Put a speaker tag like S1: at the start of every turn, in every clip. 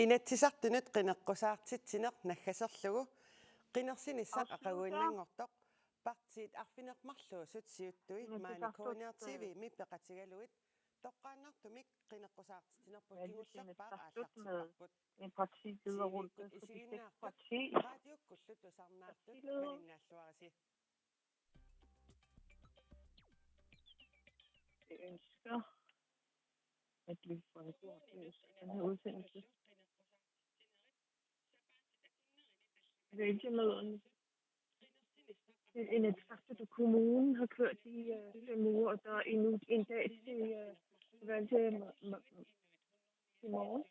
S1: Inattisartunut qineqqusaarsitsinaq naggaserlugu qinersинissaq aqaguinnangortoq partiit arfinermarluusut siuttui maanikuuniartivi mippeqatigaluit toqqaannartumik qineqqusaarsitinerput kingullerpaa aallartiparput
S2: en partileder rundt forbi det parti.
S1: radiokkullut usarnaartut malinngaalluarisi
S2: Jeg ønsker, at vi får en god oplevelse af den her udsendelse. Vælgermøderne. Inatsisartut kommunen har kørt i 5 uger, og der er endnu en dag til valget i morgen.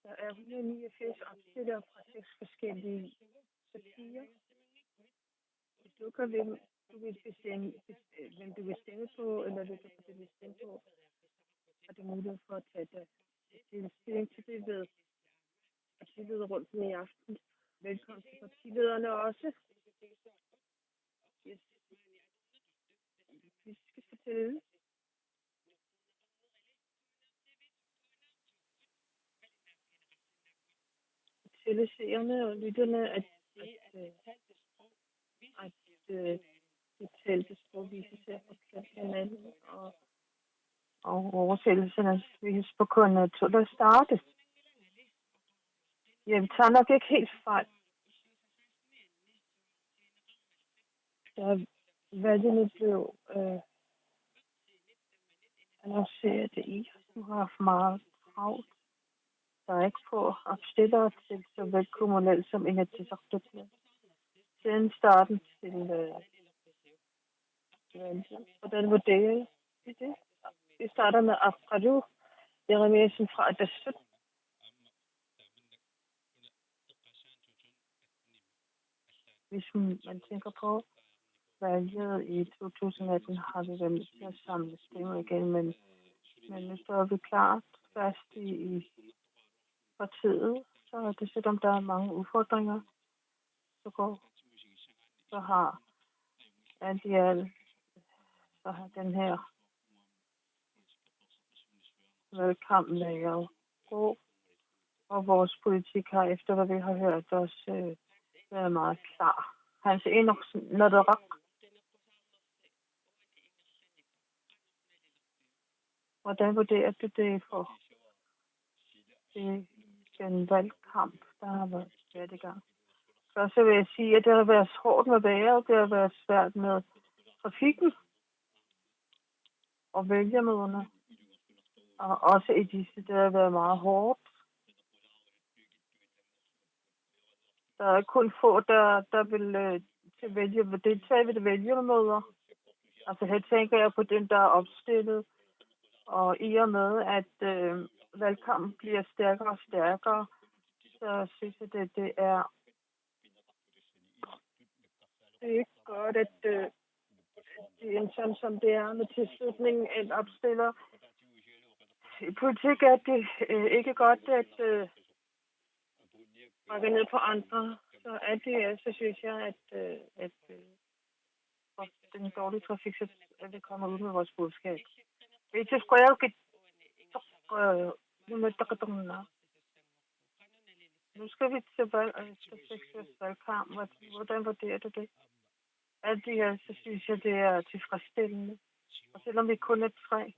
S2: Der er 189 opstillere fra 6 forskellige partier. Hvis du kan hvem du vil bestemme på, eller hvilke du vil stemme på, er det muligt for at tage det. Stilling til det ved partileder rundt med i aften. Velkommen til partilederne også. Yes. Vi skal fortælle. Fortælle seerne og lytterne, at det talte sprog viser sig på hinanden, og oversættelserne vises på kun til at starte. Jeg tager nok ikke helt fejl. Da valgene blev annonceret i, du har haft meget travlt. Der er ikke få opstillere til såvel kommunalt som Inatsisartut. Siden starten til valget. Hvordan vurderer I det? Vi starter med Afradu Jeremiasen fra Adasut. Hvis man tænker på valget i 2018, har vi været med til at samle stemmer igen, men nu står vi klart fast i partiet, så det selvom der er mange udfordringer, så har alt i alt, så har den her valgkamp været god, og vores politik har, efter hvad vi har hørt, også været meget klar. Hans Enoksen, når det rak. Hvordan vurderer du det for den valgkamp, der har været i gang? Først vil jeg sige, at det har været hårdt med vejret, det har været svært med trafikken og vælgermøderne. Og også i disse, det har været meget hårdt. Der er kun få, der vil deltage ved det vælgermøder. Altså her tænker jeg på den, der er opstillet. Og i og med, at valgkampen bliver stærkere og stærkere, så synes jeg, at det er ikke godt, at det er sådan, som det er med tilslutningen af opstiller. I politik er det ikke godt, at række ned på andre. Så alt det så synes jeg, at den dårlige trafik, så at det kommer ud med vores budskab. Nu skal vi til valgkamp. Hvordan vurderer du det? Alt det her, så synes jeg, det er tilfredsstillende. Og selvom vi kun er 3,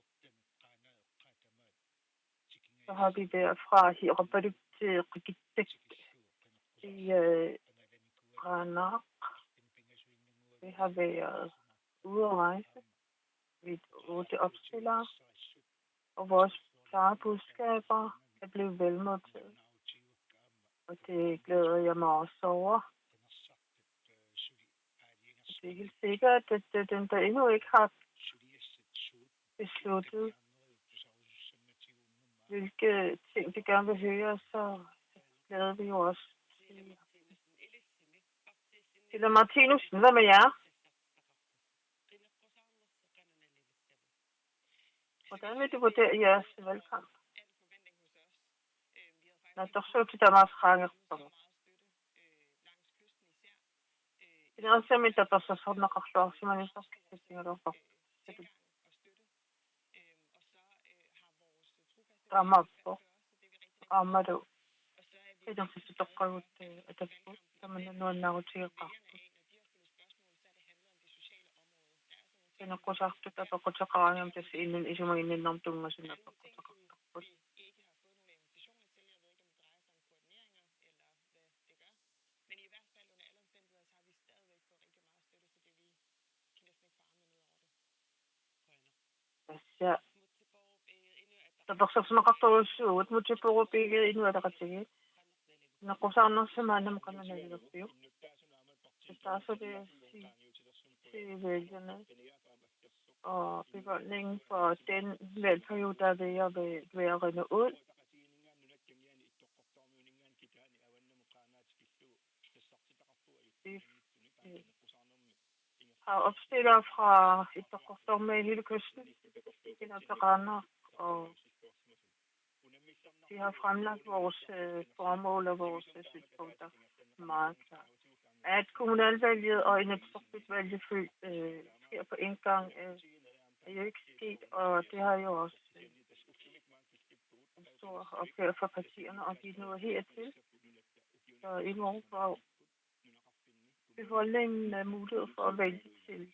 S2: så har vi været fra Hirobadu til Rigitek i Ranak. Vi har været ude at rejse. Vi er 8 opstillere. Og vores klare budskaber er blevet velmodtaget. Og det glæder jeg mig også over. Det er helt sikkert, at den, der endnu ikke har besluttet, hvilke ting de gerne vil høre, så glæder vi jo også til Martinussen. Hvad med jer? Hvordan vil du vurdere jeres valgkamp? תחשוב שאתה מאסחר إذا أسمي تتصل نقص سمعني صح كثير رفع تمام aammalu inersistoqqagut atapput tamannanuannarutigeqqartut pineqqusartut apaqutaqarangam tassi innun isumaginnarnum tungasun apaqutaqartarput assa tapersarsunaqartoruussuugut mutipurupiigiit inualaqatigi neqqusarnersumaannam qananagilerpiu taasuli vælgerne og befolkningen for den valgperiode, der er ved at rinde ud. Vi har opstillere fra et par med hele kysten, i Nataraner, og vi har fremlagt vores formål og vores synspunkter meget klart. At kommunalvalget og inatsisartutvalget sker på en gang, er jo ikke sket, og det har jo også en stor opgave for partierne at give noget hertil. Så i morgen får befolkningen mulighed for at vælge til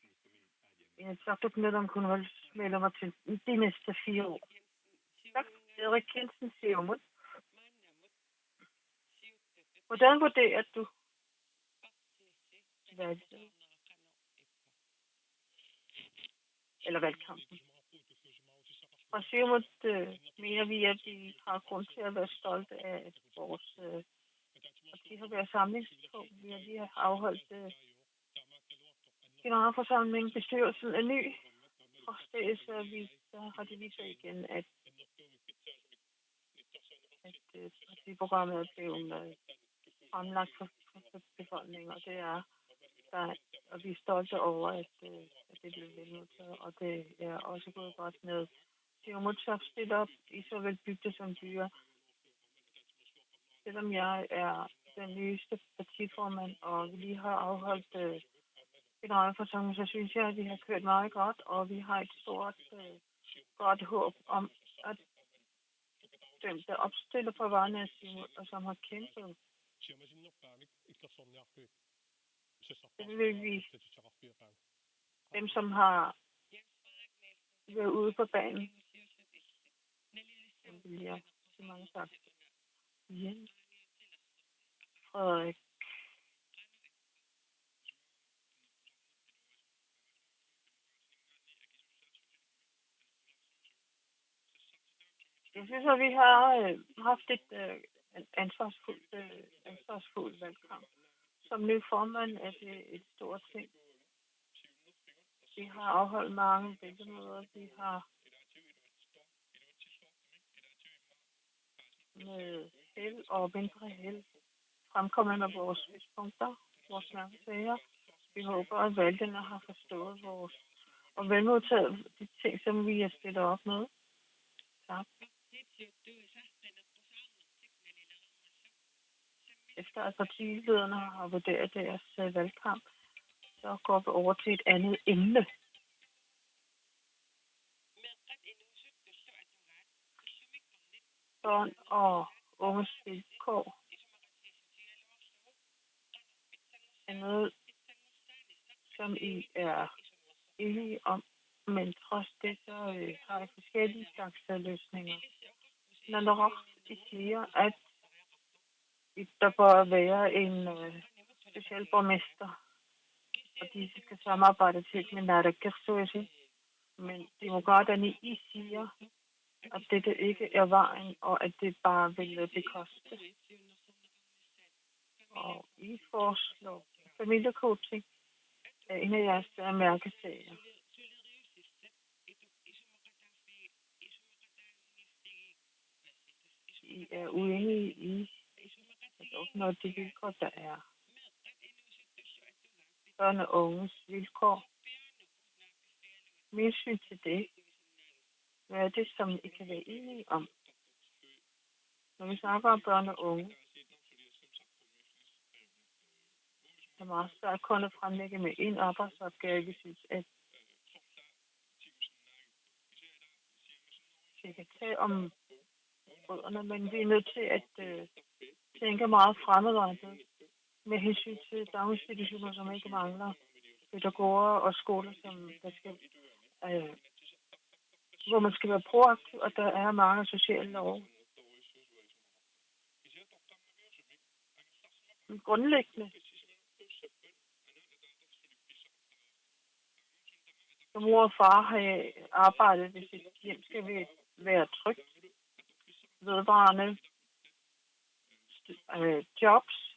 S2: inatsisartutmedlem kommunalvalgsmedlemmer til de næste 4 år. Tak. Erik Kensen, Siumut. Hvordan vurderer du valget? Eller valgkampen? Fra Siumut mener vi, at vi har grund til at være stolte af, at vores parti har været samlingspunkt. Vi har lige afholdt generalforsamlingen, bestyrelsen er ny. Og så har de vist igen, at partiprogrammet er blevet fremlagt for befolkningen, og det er og vi er stolte over, at det blev vedtaget, og det er også gået godt med Siumut stiller op i såvel bygder som byer. Selvom jeg er den nyeste partiformand, og vi lige har afholdt generalforsamling, så synes jeg, at vi har kørt meget godt, og vi har et stort godt håb om, at dem, der opstiller på vegne af Siumut, og som har kæmpet, det vil vi, dem som har været ude på banen, det vil jeg sige mange tak. Jens Frederik. Jeg synes, at vi har haft en ansvarsfuld valgkamp. Som ny formand er det et stort ting. Vi har afholdt mange vælgermøder. Vi har med held og mindre held fremkommet med vores synspunkter, vores mærkesager. Vi håber, at vælgerne har forstået vores og velmodtaget de ting, som vi har stillet op med. Tak. Efter at partilederne har vurderet deres valgkamp, så går vi over til et andet emne. Børn og unges vilkår er noget, som I er enige om, men trods det, så har jeg forskellige slags løsninger. Når der også siger, at der bør være en speciel borgmester, og de skal samarbejde til med Naalakkersuisut. Men demokraterne I siger, at dette ikke er vejen, og at det bare vil bekoste. Og I foreslår familiecoaching er en af jeres mærkesager. I er uenige i at opnå de vilkår, der er. Børn og unges vilkår. Min syn til det. Hvad er det, som I kan være enige om? Når vi snakker om børn og unge, det er meget svært kun at fremlægge med en arbejdsopgave. Vi synes, at vi kan tage om rødderne, men vi er nødt til at tænke meget fremadrettet med hensyn til daginstitutioner, som ikke mangler pædagoger og skoler, som der skal, hvor man skal være proaktiv, og der er mange sociale love. Men grundlæggende, som mor og far har arbejdet, hvis et hjem skal være trygt, vedvarende, jobs,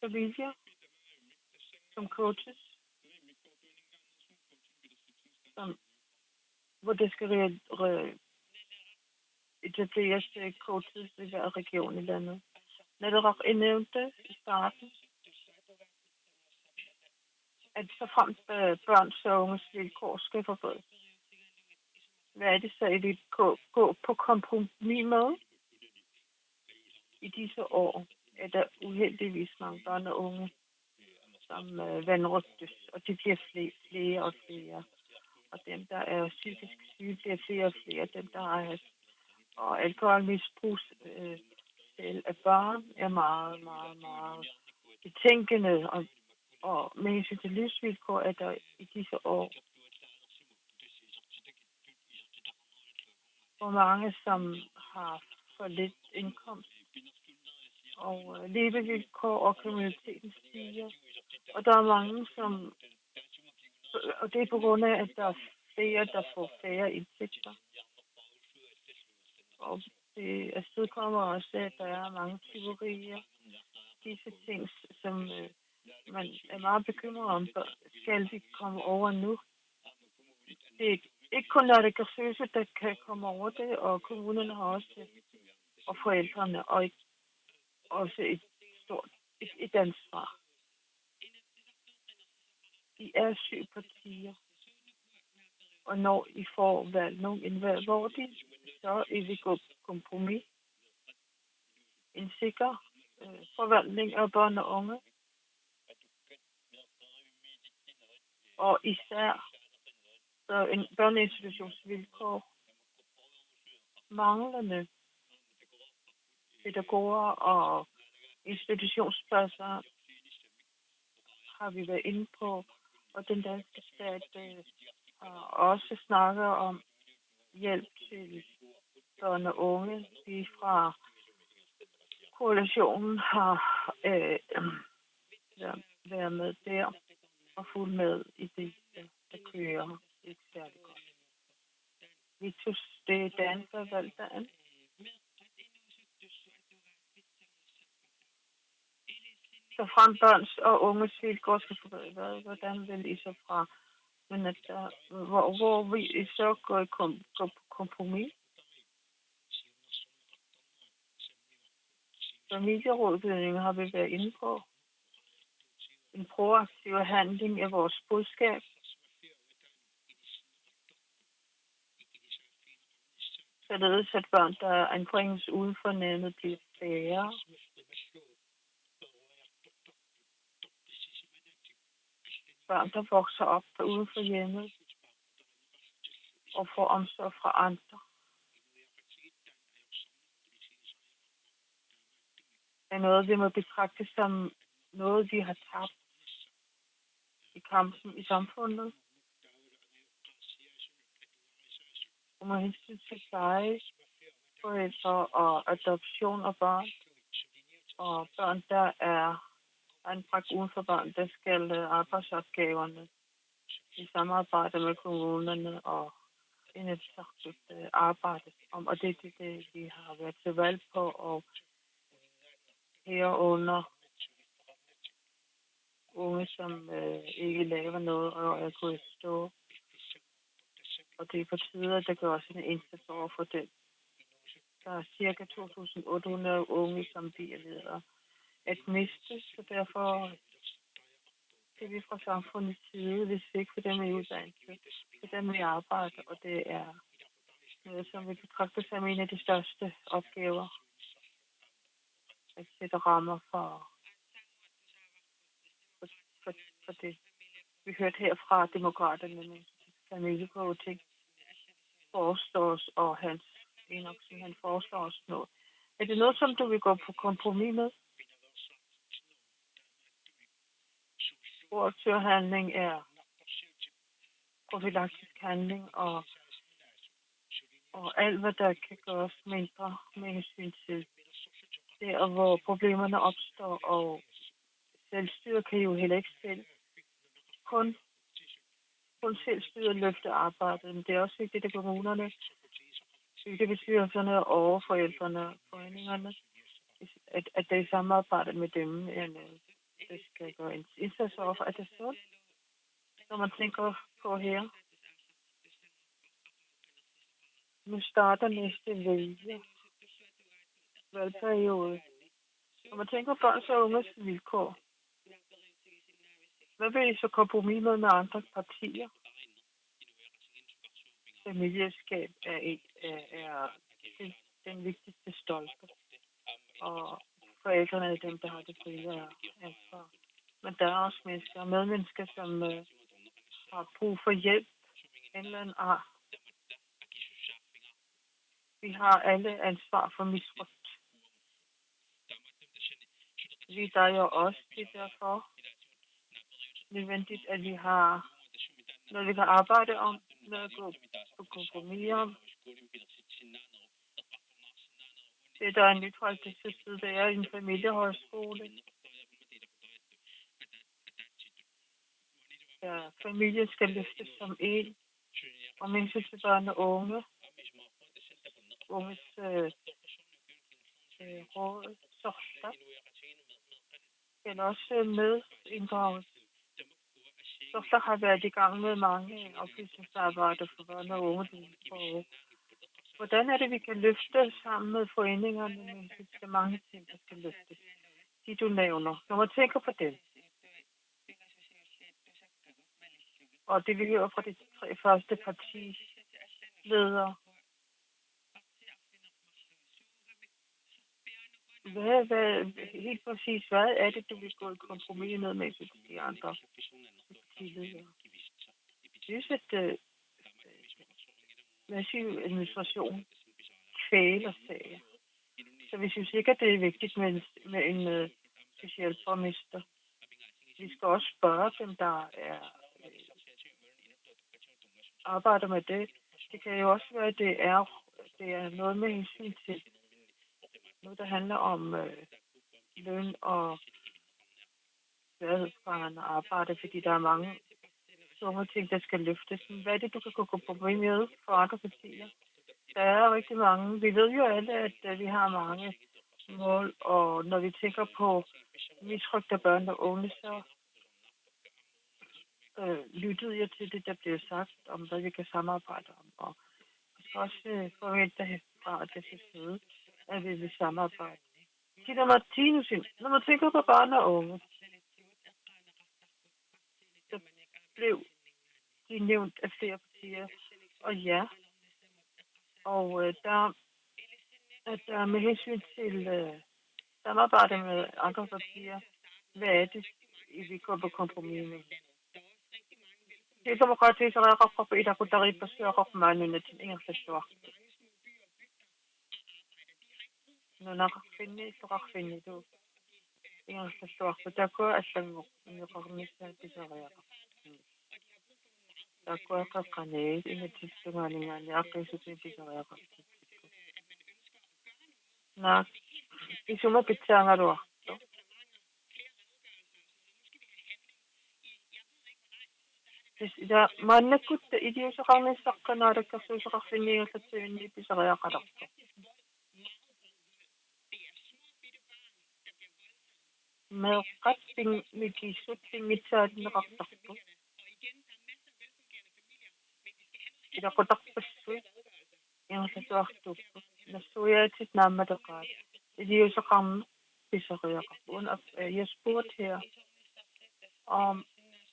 S2: familier, som coaches, hvor det skal etableres coaches i hver region i landet. Netop nævnte i starten, at så frem børns og unges vilkår skal forbedres. Hvad er det så, at vi gå på kompromis med? I disse år er der uheldigvis mange børn og unge, som vanrøgtes, og de bliver flere og flere. Og dem, der er psykisk syge, bliver flere og flere. Dem, der er og alkoholmisbrug af børn, er meget, meget, meget betænkende. Og med hensyn til livsvilkår er der i disse år for mange, som har for lidt indkomst og levevilkår, og kriminaliteten stiger. Og der er mange, som... Og det er på grund af, at der er flere, der får færre indtægter. Og det afstedkommer også, at der er mange tyverier. Disse ting, som man er meget bekymret om, skal de komme over nu. Det er ikke kun når det grifføse, der kan komme over det, og kommunerne har også, og forældrene, og også et ansvar. I er 7 partier, og når I får nogle indvalg, hvor de så er vi gå kompromis. En sikker forvaltning af børn og unge. Og især så en børneinstitutionsvilkår, manglende pædagoger og institutionspladser har vi været inde på, og den danske stat har også snakket om hjælp til børn og unge. Vi fra koalitionen har været med der og fulgt med i det, der kører ikke særlig godt. Vi tog det danske valgdagen. Så frem børns og unges vilkår skal forbedres, hvordan vil I så fra, men at hvor vil I så gå på kompromis? Familierådgivning har vi været inde på. En proaktiv handling af vores budskab. Således at børn, der anbringes uden for nævnet, bliver færre. Børn, der vokser op uden for hjemmet og får omsorg fra andre. Er noget, vi må betragte som noget, vi har tabt i kampen i samfundet. Og med hensyn til pleje, forældre og adoption af børn, og børn, der er anbragt uden for børn, der skal arbejdsopgaverne i samarbejde med kommunerne og Inatsisartut arbejde om. Og det er det, vi har været til valg på, og herunder unge, som ikke laver noget og er gået i stå. Og det er på tide, at der gør også en indsats over for det. Der er ca. 2.800 unge, som bliver ved at miste, så derfor skal vi fra samfundets side, hvis vi ikke får dem i uddannelse, for dem i arbejde, og det er noget, som vi betragter som en af de største opgaver. At sætte rammer for det. Vi hørte her fra demokraterne med familiecoaching, forstås og hans Enoch, som han foreslår os noget. Er det noget, som du vil gå på kompromis med? Ordførerhandling er profylaktisk handling, og alt, hvad der kan gøres mindre med hensyn til der, hvor problemerne opstår, og selvstyre kan jo heller ikke selv kun selvstyre løfte arbejdet, men det er også vigtigt, at kommunerne, bygdebestyrelserne og forældrene, foreningerne, at det er samarbejdet med dem, det skal gøre en indsats overfor. Er det sådan, når man tænker på her? Nu starter næste valgperiode. Når man tænker på børns og unges vilkår, hvad vil I så kompromis med andre partier? Familieskab er den vigtigste stolpe, og forældrene er dem, der har det frie ansvar. Men der er også medmennesker, som har brug for hjælp en eller anden art. Vi har alle ansvar for misbrugt. Der er jo også det derfor nødvendigt, at vi har noget, vi kan arbejde om, noget at gå på kompromis om. Det, der er nyt fra det side, det er en familiehøjskole. Ja, familien skal løftes som en, og mennesker til børn og unge. Unges råd, sorgster, skal også med inddraget. Sorgster har været i gang med mange oplysningsarbejder for børn og unge. Hvordan er det, vi kan løfte sammen med foreningerne, men det er mange ting, der skal løftes. De du nævner. Når man tænker på det, og det vi hører fra de 3 første partiledere, helt præcis, hvad er det, du vil gå i kompromis med de andre partiledere? Jeg synes, at massiv administration kvæler sager. Så vi synes ikke, at det er vigtigt med en specialborgmester. Vi skal også spørge dem, der arbejder med det. Det kan jo også være, at det er noget med hensyn til noget, der handler om løn og sværhedsgraderne arbejde, fordi der er mange store ting, der skal løftes. Hvad er det, du kan gå på med for andre partier? Der er rigtig mange. Vi ved jo alle, at vi har mange mål, og når vi tænker på misrøgte børn og unge, så lyttede jeg til det, der blev sagt om, hvad vi kan samarbejde om. Og jeg skal også forvente fra det side, at vi vil samarbejde. Tina Martinussen, når man tænker på børn og unge, så blev de nævnt af flere partier, og ja. Og der med hensyn til samarbejde med andre partier, hvad er det, vi går på kompromis med? Det er godt til, at jeg går på et af de besøger manden til ingen forstår. Når jeg finder, så finder du ingen forstår. For der går jeg sådan en organisation til at være. Der går jeg på granat, ingen tilstående, jeg kan så til at være. Nå, i summa pitsanger du. إذا ما نكت إديو سقامي سقنا ركسو سقفني كتسوني بسغيا قرق ما قد ميكيسو تميتاد نقطقو إذا قطق بسوي ينسو أختو نسويا تتنام دقات إديو سقام بسغيا قرق يسبوت هي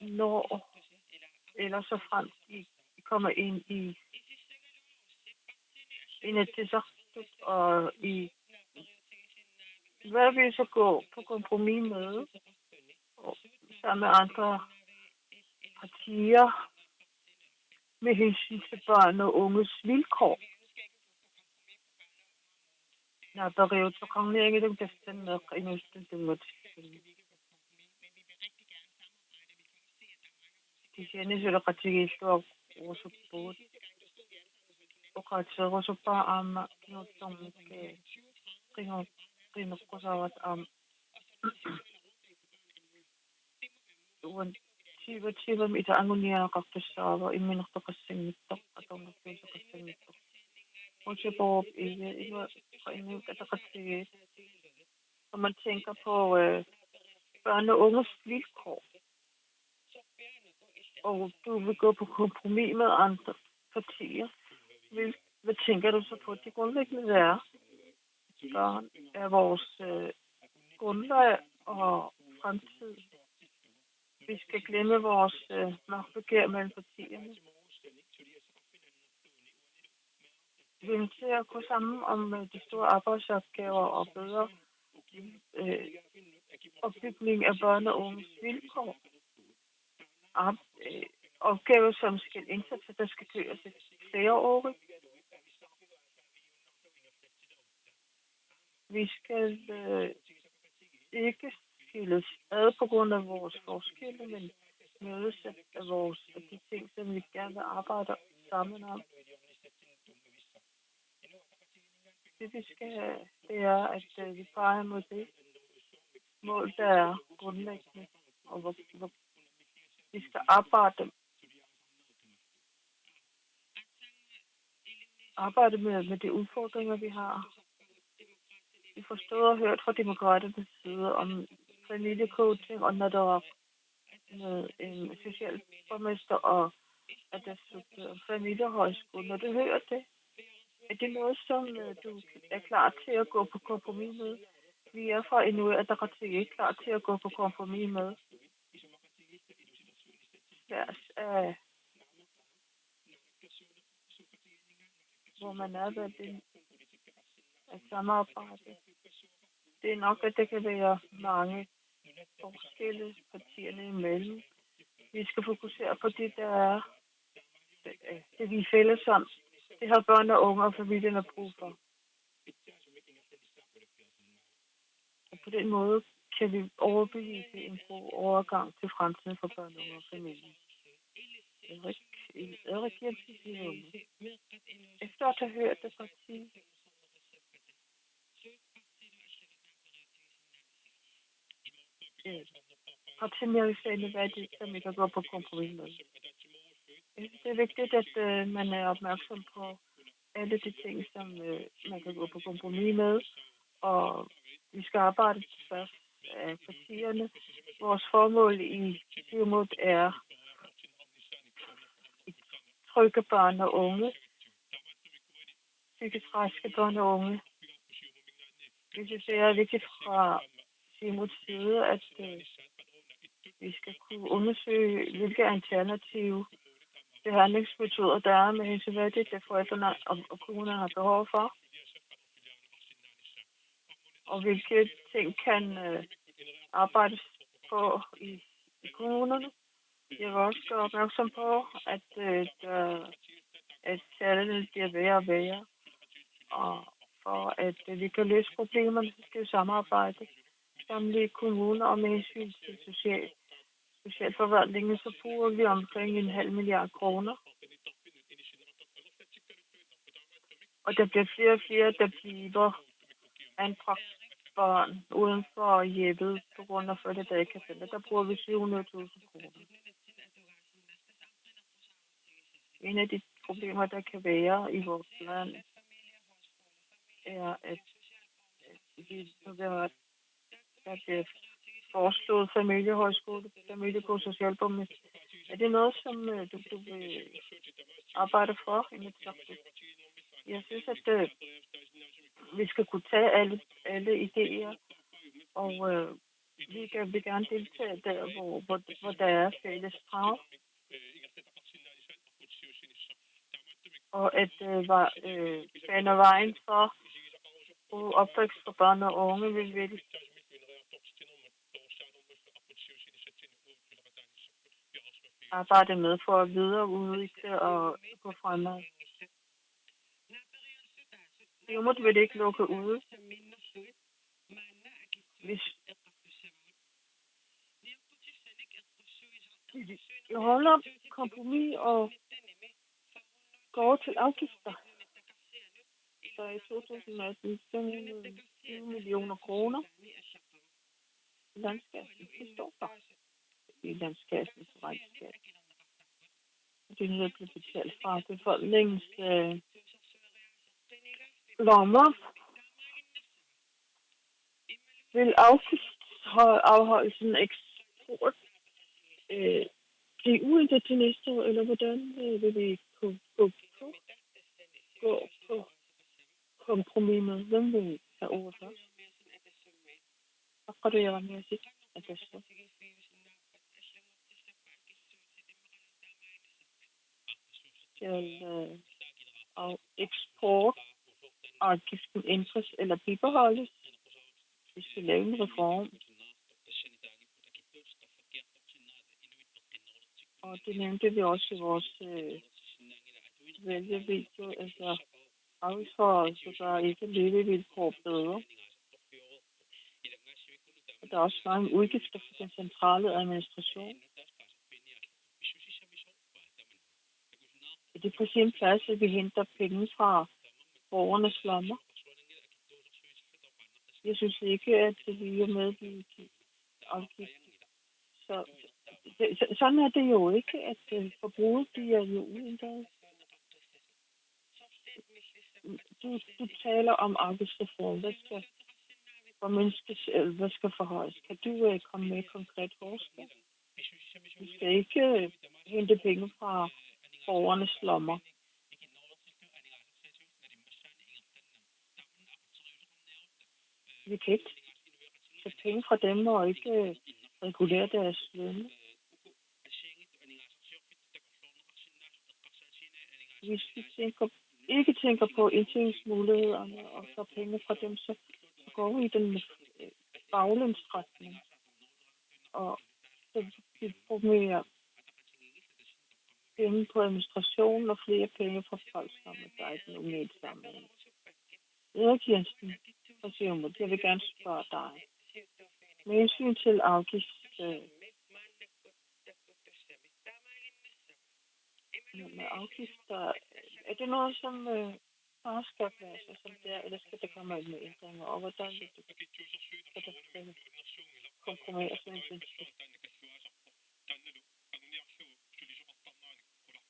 S2: نو eller så frem I kommer ind i inatsisartut og i hvad vil så gå på kompromis med og sammen med andre partier med hensyn til børn og unges vilkår. Naaperiuttoqarniagiluk tassanneeqqa inuustuttummat tisianisulaqqatigiilluaq uusuppugut uqaatseerusuppaa aamma kinuttormukke qineqqusaavat aam uan tiivam itaanguniaaqartussaava imminertoqassangittoq atornertuusaqassangittoq Useborg ikke fra endnu ataqatigiit og man tænker på børn og unges vilkår og du vil gå på kompromis med andre partier. Hvad tænker du så på? Det grundlæggende er, børn er vores grundlag og fremtid. Vi skal glemme vores magtbegær mellem partierne. Vi er til at gå sammen om de store arbejdsopgaver og bedre opbygning af børn og unges vilkår. Opgaver, som skal indsatser, der skal køres et flereårigt. Vi skal ikke skilles ad på grund af vores forskelle, men mødes af de ting, som vi gerne vil arbejde sammen om. Det vi skal have, det er, at vi peger mod det mål, der er grundlæggende, og hvor vi skal arbejde med de udfordringer, vi har. Vi forstod og hørt fra demokraternes side om familiecoaching, og når der var med en socialborgmester og at der stod familiehøjskole. Når du hører det, er det noget, som du er klar til at gå på kompromis med? Vi er fra Inuit Ataqatigiit klar til at gå på kompromis med. Tværs af, hvor man er ved det at samarbejde. Det er nok, at det kan være mange forskelle partierne imellem. Vi skal fokusere på det, der er det, vi er fælles om. Det har børn og unge og familierne brug for. Og på den måde kan vi overbevise en god overgang til fremtiden for børn, unge og familie. Erik Jensen siger efter at have hørt det parti, partierne, hvad er det, som vi kan gå på kompromis med. Det er vigtigt, at man er opmærksom på alle de ting, som man kan gå på kompromis med, og vi skal arbejde til først af partierne. Vores formål i Siumut er trygge børn og unge, psykisk raske børn og unge. Vi synes, det er vigtigt fra Siumuts side, at vi skal kunne undersøge, hvilke alternative behandlingsmetoder der er med hensyn til det, forældrene og kommunerne har behov for. Og hvilke ting kan arbejdes på i kommunerne. Jeg vil også gøre opmærksom på, at tallene bliver værre og værre. Og for at vi kan løse problemerne, så skal vi samarbejde. Samle kommuner og med hensyn til socialforvaltningen, så bruger vi omkring 1,5 milliard kroner. Og der bliver flere og flere, der bliver anbragt børn uden for hjemmet på grund af følge dagkassetter. Der bruger vi 700.000 kroner. En af de problemer, der kan være i vores land, er, at der bliver foreslået familiehøjskole, familie på socialborgmester. Er det noget, som du vil arbejde for? Jeg synes, at vi skal kunne tage alle idéer, og vi vil gerne deltage der, hvor der er fælles krav. Og at bane vejen for opvækst for børn og unge vil arbejde med for at videreudvikle og gå fremad. Siumut vil ikke lukke ude. hvis vi holder kompromis og går til afgifter, så i 2018 520 millioner kroner i landskassen. Det står der i landskassen for regnskab. Det er noget, der bliver betalt fra befolkningens lommer. Vil afholdelsen eksport blive uændret til næste år, eller hvordan vil vi gå på kompromis med? Hvem vil have ordet først? Hvad tror du, jeg var med at sige? Skal eksportafgiften ændres eller bibeholdes? Vi skal lave en reform. Og det nævnte vi også i vores vælgervideo, altså afgiftsforhøjelser, der ikke er levevilkår bedre. Og der er også mange udgifter for den centrale administration. Det er på sin plads, at vi henter penge fra borgernes lommer. Jeg synes ikke, at vi er med i afgiften. Sådan er det jo ikke, at forbruget bliver jo uændret. Du taler om afgiftsreform. Hvad skal forhøjes? Kan du komme med et konkret forslag? Vi skal ikke hente penge fra borgernes lommer. Vi kan ikke tage penge fra dem og ikke regulere deres løn. Hvis vi ikke tænker på indtjeningsmulighederne og så penge fra dem, så går vi i den baglænsretning. Og så vi bruger mere penge på administration og flere penge fra folksamlet. Der er ikke nogen medsamling. Erik Jensen fra Siumut, jeg vil gerne spørge dig. Med hensyn til afgifter, er det noget, som bare skal være så som det er, eller skal der komme med ændringer? Og hvordan vil du kompromis med det?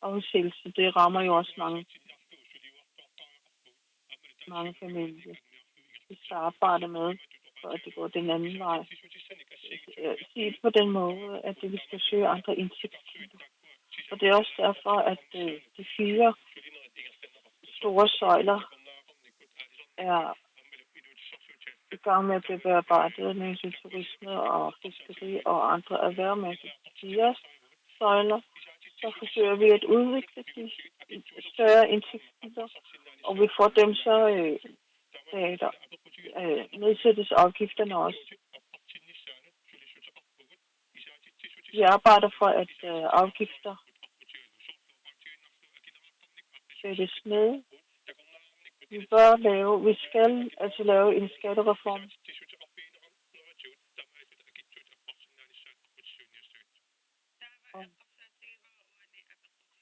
S2: Afsættelse, det rammer jo også mange familier. Vi skal arbejde med, for at det går den anden vej. Sige på den måde, at vi skal søge andre indtægtskilder. Og det er også derfor, at de 4 store søjler er i gang med at blive bearbejdet med hensyn til turisme og fiskeri og andre erhverv med de 4 søjler. Så forsøger vi at udvikle de større indtægtskilder, og vi får dem så nedsættes afgifterne også. Vi arbejder for, at afgifter sættes ned. Vi skal altså lave en skattereform.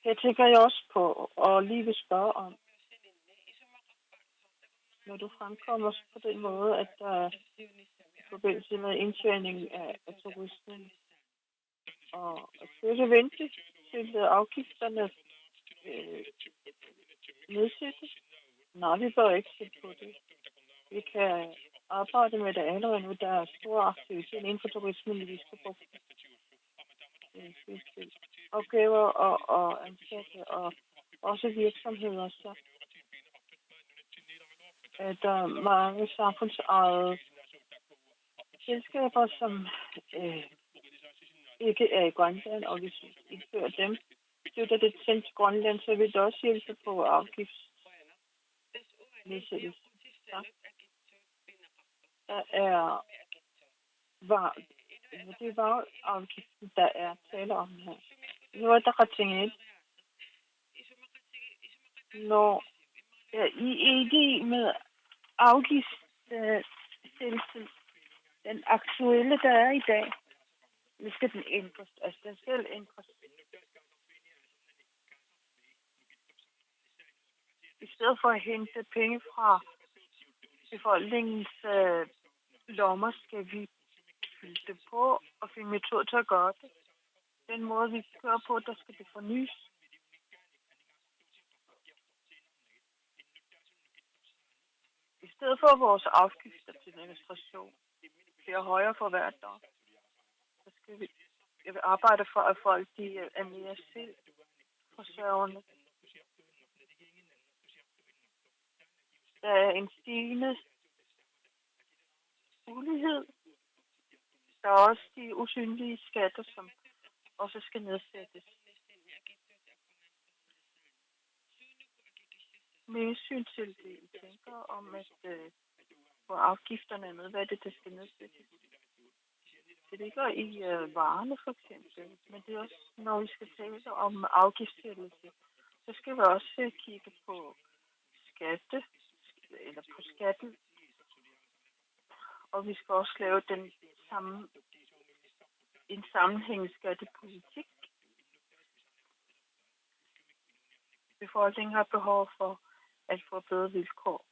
S2: Det tænker jeg også på, og lige vil spørge om. Når du fremkommer på den måde, at der er i forbindelse med indtjening af turismen, og skal det vente til afgifterne nedsættes? Nej, vi bør ikke se på det. Vi kan arbejde med det allerede nu. Der er stor aktivitet inden for turismen, vi skal bruge opgaver og ansatte og også virksomheder. Så er der mange samfundsejede selskaber, som ikke er i Grønland, og hvis vi indfører dem, støtter det til Grønland, så vil det også hjælpe på afgiftsnedsættelse. Det var afgiften, der er tale om her. Nu er der ting når I ikke med afgiftsnedsættelse Den aktuelle, der er i dag, nu skal den ændres. Altså, den skal ændres. I stedet for at hente penge fra befolkningens lommer, skal vi fylde det på og finde metode til at gøre det. Den måde, vi kører på, der skal det fornyes. I stedet for vores afgifter til administration bliver højere for hvert år, så skal vi arbejde for, at folk de er mere selvforsørgende. Der er en stigende ulighed. Der er også de usynlige skatter, som også skal nedsættes. Med hensyn til det, I tænker om, at hvor afgifterne er med, hvad er det, der skal nedsættes? Det ligger i varerne for eksempel, men det er også, når vi skal tale om afgiftsættelse, så skal vi også kigge på skatten, og vi skal også lave en sammenhængende skattepolitik. Befolkningen har behov for at få bedre vilkår.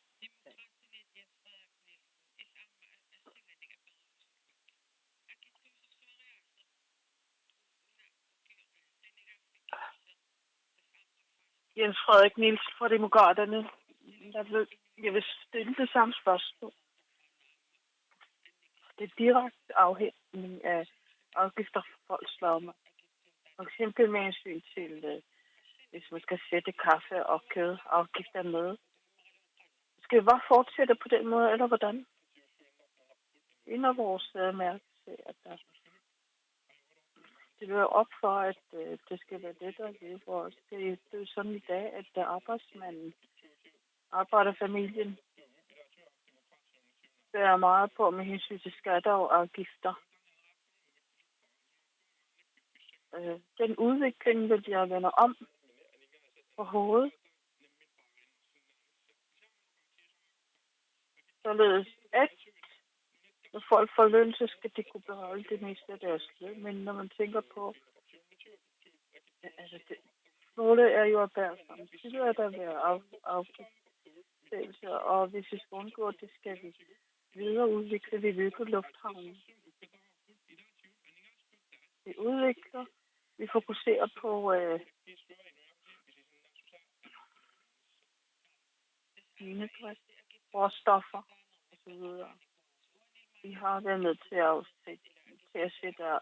S2: Jens Frederik Nielsen fra Demokraterne. Jeg vil stille det samme spørgsmål. Det er direkte afhængig af afgifter for folks lommer. For eksempel med hensyn til, hvis man skal sætte kaffe og kød afgifter med. Skal vi bare fortsætte på den måde, eller hvordan? En af vores mærkesager, det vil op for, at det skal være lettere at leve for os. Det er jo sådan i dag, at arbejdsmanden, arbejderfamilien, bærer meget på med hensyn til skatter og afgifter. Den udvikling vil jeg vende om på hovedet. Således at når folk får løn, så skal de kunne beholde det meste af deres løn. Men når man tænker på, målet er jo at bære samtidig, at der være afgiftsættelse, og hvis vi skal undgå det, skal vi videreudvikle Viby Lufthavn. Vi udvikler, vi fokuserer på minedrift, råstoffer osv. Vi har været med til at sætte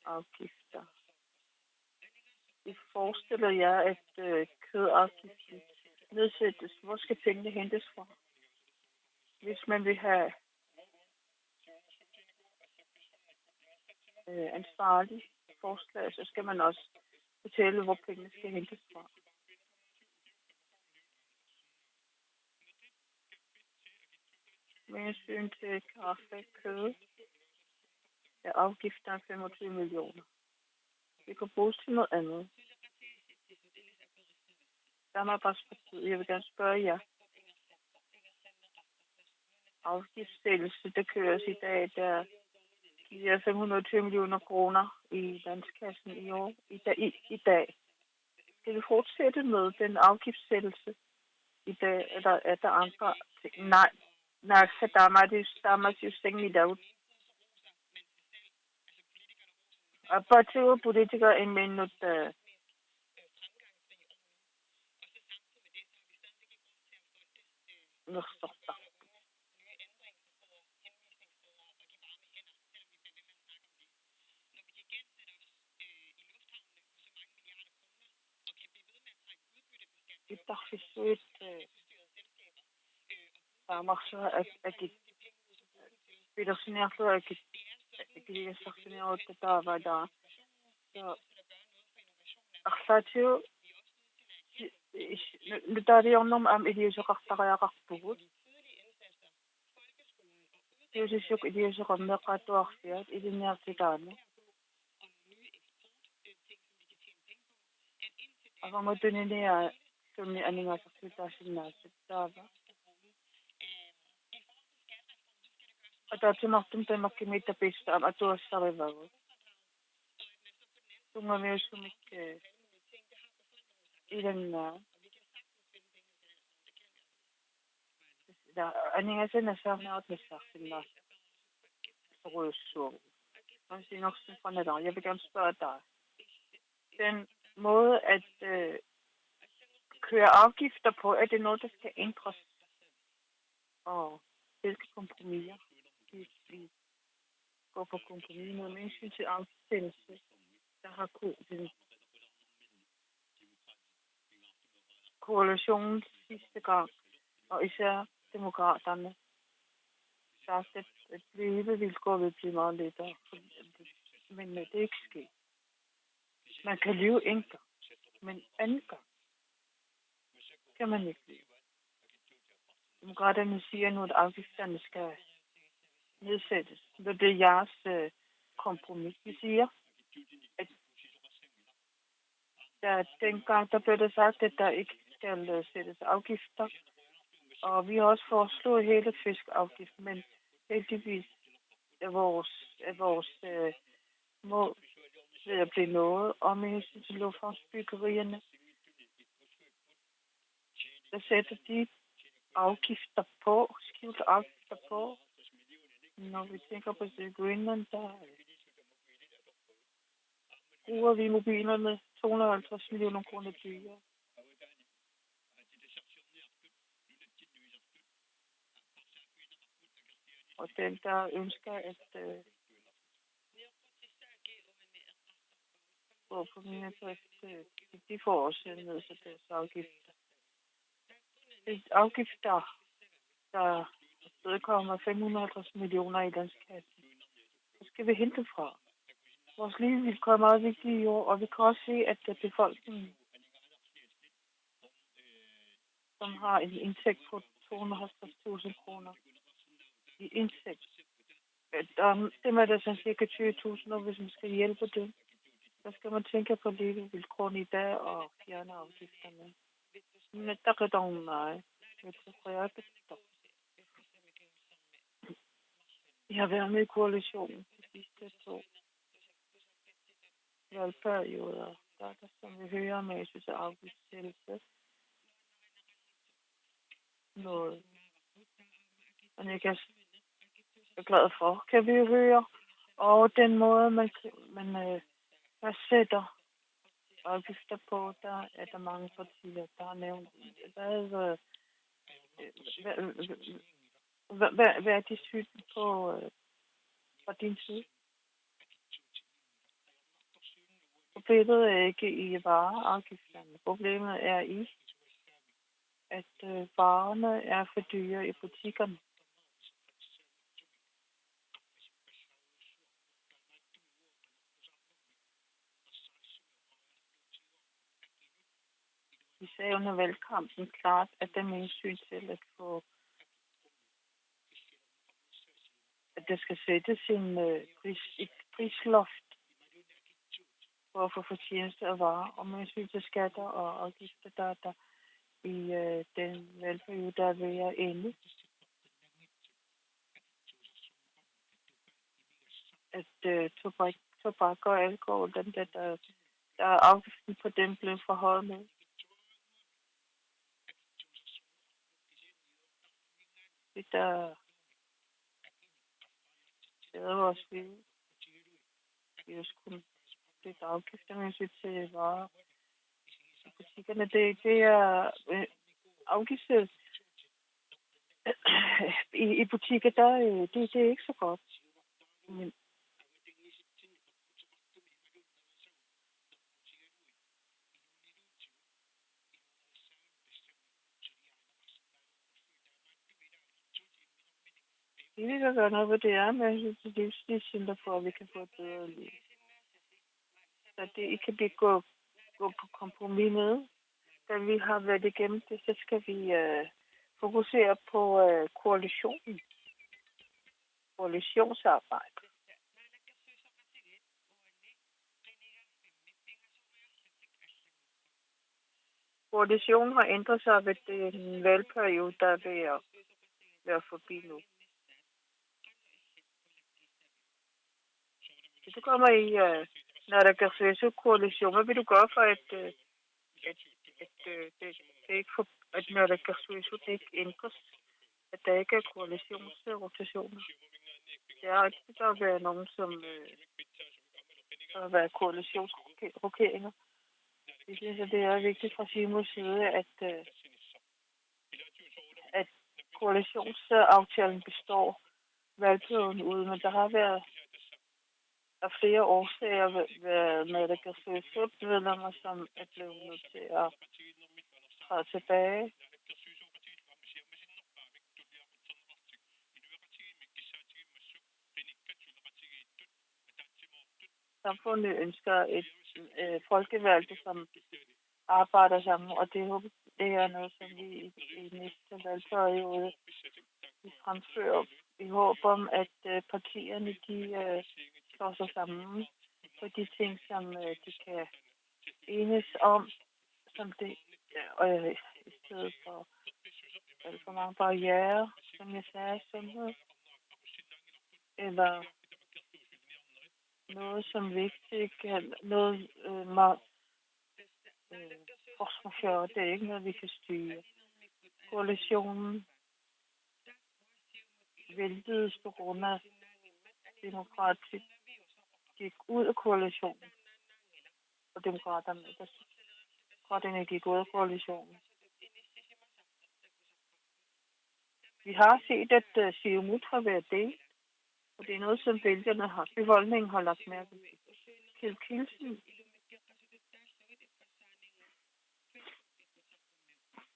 S2: afgifter. Vi forestiller jer, at kødafgiften nedsættes. Hvor skal pengene hentes fra? Hvis man vil have ansvarlig forslag, så skal man også fortælle, hvor pengene skal hentes fra. Med hensyn til kaffe og kød er afgiften 25 millioner. Det kan bruges til noget andet. Samarbejdspartiet, jeg vil gerne spørge jer. Afgiftssættelse, der køres i dag, der giver 520 millioner kroner i landskassen i år. I dag. Skal vi fortsætte med den afgiftssættelse i dag, eller er der andre ting? Nej, damals just ingen daud. Partiet politikere en minut nurstoffer. التخفيضات مخصوصة أكيد بيرسونيل أكيد يستخدمون التتابع دا أخذته نتاريونهم أم إليجو قطعيا قطبوت يوجيشوك إليجو قمقاتو أخفيات إلي نيرتدانو أغمدوني som aninga sa sitwasyon na sa tava. атаатимартум тамаккимита атуассаривагу тунгамиуссумик иланнаа да анингасанасаарнаат нассаарсиннаа соруйуссуу Sinoksen fra Nadal. Jeg vil gerne spørge dig. Den måde at køre afgifter på, er det noget, der skal ændres? Og hvilke kompromiser vi går på kompromis med hensyn til afgiftssættelse, der har den koalitionen sidste gang, og især demokraterne, sagt, at levevilkår vil blive meget lettere. Men det er ikke sket. Man kan leve en gang, men anden gang kan man ikke leve. Demokraterne siger nu, at afgifterne skal nedsættes. Det er jeres kompromis. Vi siger, at dengang der blev det sagt, at der ikke skal sættes afgifter. Og vi har også foreslået hele fiskafgift, men heldigvis er vores mål ved at blive nået. Og med hensyn til lufthavnsbyggerierne, der sætter de afgifter på, skjulte afgifter på. Når vi tænker på Greenland, der bruger vi mobilerne 250 millioner kroner dyrere. Og den, der ønsker at gå på mine drift, de får også nedsat deres afgifter. Det er afgifter, der kommer 550 millioner i landskassen. Så skal vi hente fra. Vores levevilkår er meget vigtige i år, og vi kan også se, at befolkningen, som har en indtægt på 250.000 kroner i indtægt, dem er der sådan cirka 20.000, og hvis man skal hjælpe dem, så skal man tænke på levevilkårene i dag og fjerne afgifterne. Men der er dog nej. Jeg har været med i koalitionen de sidste 2 valgperioder. Der er der, som vi hører med, jeg synes, afgiftssættelse. Noget. Men jeg er glad for, kan vi høre. Og den måde, man sætter afgifter på, der er der mange partier, der har nævnt. Hvad er dit syn på fra din side? Problemet er ikke i vareafgifterne. Problemet er i, at varerne er for dyre i butikkerne. Vi sagde under valgkampen klart, at der med hensyn til at der skal sættes et prisloft for at få fortjeneste af varer, og med hensyn til skatter og afgifter, der i den valgperiode, der er ved at ende. At tobak og alkohol, der er afgiften på dem blevet forhøjet med. Det der skader vores liv. Vi er jo sgu lidt afgifter med hensyn til varer i butikkerne. Det er afgiftet i butikker, det er ikke så godt. Men vi vil gøre noget, hvad det er med til livsstilscenter for, at vi kan få et bedre liv. Så det ikke kan gå på kompromis med. Da vi har været igennem det, så skal vi fokusere på koalitionsarbejde. Koalitionen har ændret sig ved den valgperiode, der er ved at være forbi nu. du kommer i Naalakkersuisut-koalition, hvad vil du gøre for, at Naalakkersuisut ikke ændres? At der ikke er koalitionsrotationer? Det er ikke, der vil være nogen, som der vil være koalitionsrokeringer. Vi synes, at det er vigtigt fra Siumuts side, at koalitionsaftalen består valgperioden ude, men der har været af flere årsager været Naalakkersuisut-medlemmer, som er blevet nødt til at træde tilbage. Samfundet ønsker et folkevalgte, som arbejder sammen, og det er noget, som vi i næste valgperiode fremfører i håb om, at partierne de slår sig sammen på de ting, som de kan enes om, som det i stedet for alt for mange barrierer, som jeg sagde, sundhed, eller noget som vigtigt, noget force majeure, det er ikke noget, vi kan styre. Koalitionen væltedes på grund af demokratisk gik ud af koalitionen, og demokraterne gik ud af koalitionen. Vi har set, at Siumut har været delt, og det er noget, som befolkningen har lagt mærke til. Kjeld Kielsen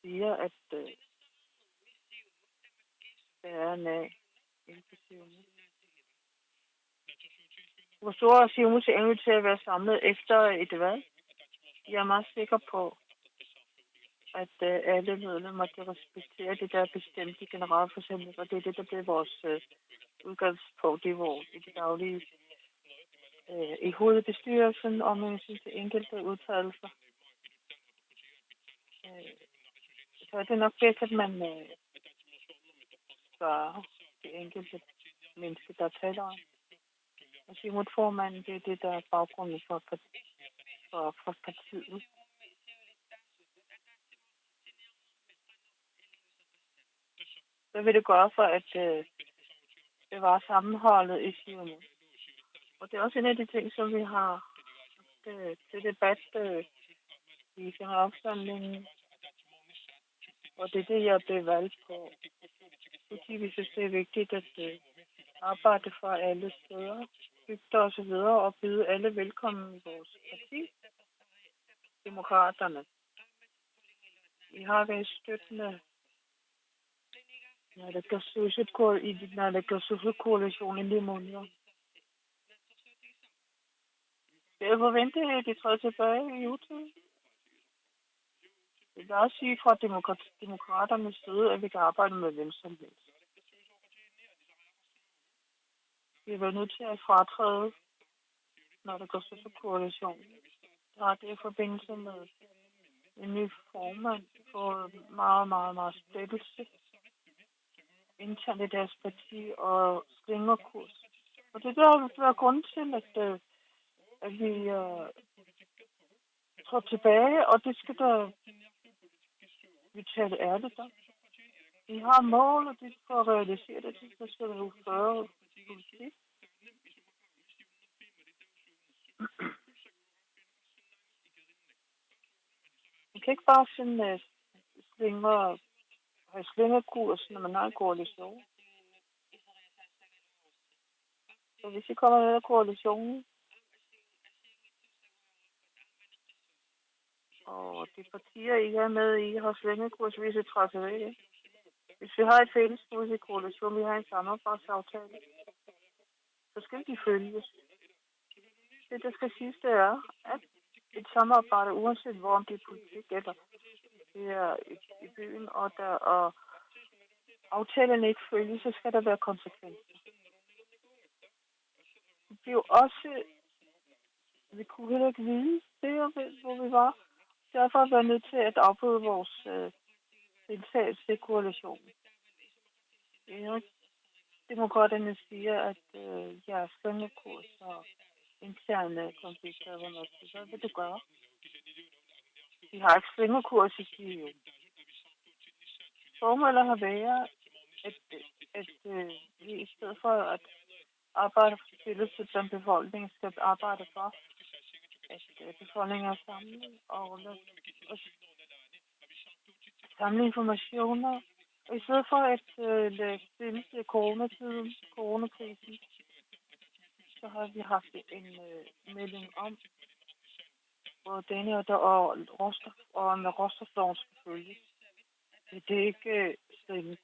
S2: siger, at der er en af inden for Siumut. Hvor stor er Siumuts evne til at være samlet efter et valg? Jeg er meget sikker på, at alle medlemmer kan respektere det, der er bestemt i generalforsamlingen, og det er det, der bliver vores udgangspunkt i det daglige i hovedbestyrelsen og med hensyn til enkelte udtalelser. Så er det nok bedst, at man spørger det enkelte menneske, der taler om. Og Siumut-formanden, det er det, der er baggrunden for partiet. Hvad vil det gøre for at bevare sammenholdet i Siumut? Og det er også en af de ting, som vi har til debat i generalforsamlingen. Og det er det, jeg blev valgt på. Fordi vi synes, det er vigtigt at arbejde for alle steder, bygder og så videre, og byde alle velkommen i vores parti, Demokraterne. Vi har været støttende Naalakkersuisut-koalitionen i 9 måneder. Jeg forventer, at de træder tilbage i utiden. Jeg vil også sige fra demokraternes side, at vi kan arbejde med hvem som helst. Vi har været nødt til at fratræde Naalakkersuisut-koalitionen. Der er det i forbindelse med en ny formand for meget, meget, meget splittelse internt i deres parti og slingrekurs. Og det der har været grund til, at vi trådte tilbage, og det skal der vi tale ærligt om. Vi har mål, og det for at realisere det, det skal vi føre politik. Man kan ikke bare sådan have slingerkurs, når man har en koalition. Så hvis I kommer ned af koalitionen, og de partier, I er med i, har slingerkurs, hvis I træder tilbage. Hvis vi har et fællesbud i koalition, vi har en samarbejdsaftale, så skal de følges. Det, der skal siges, det er, at et samarbejde, uanset hvor om det er politik eller det er i byen, og aftalen ikke følges, så skal der være konsekvenser. Det er jo også, vi kunne heller ikke vide det, hvor vi var. Derfor var vi nødt til at afbryde vores deltagelse i koalitionen. Demokraterne siger, at jeres slingrekurs og interne konflikter, hvad vil du gøre? De har ikke svingerkurs i Skive. Formålet har været, at vi i stedet for at arbejde for stillelse, som befolkningen skal arbejde for, at befolkningen er samlet og samle informationer. Og i stedet for at lægge stille til coronakrisen, så har vi haft en melding om, hvor denne og råstofloven skal følges. Det er ikke stille.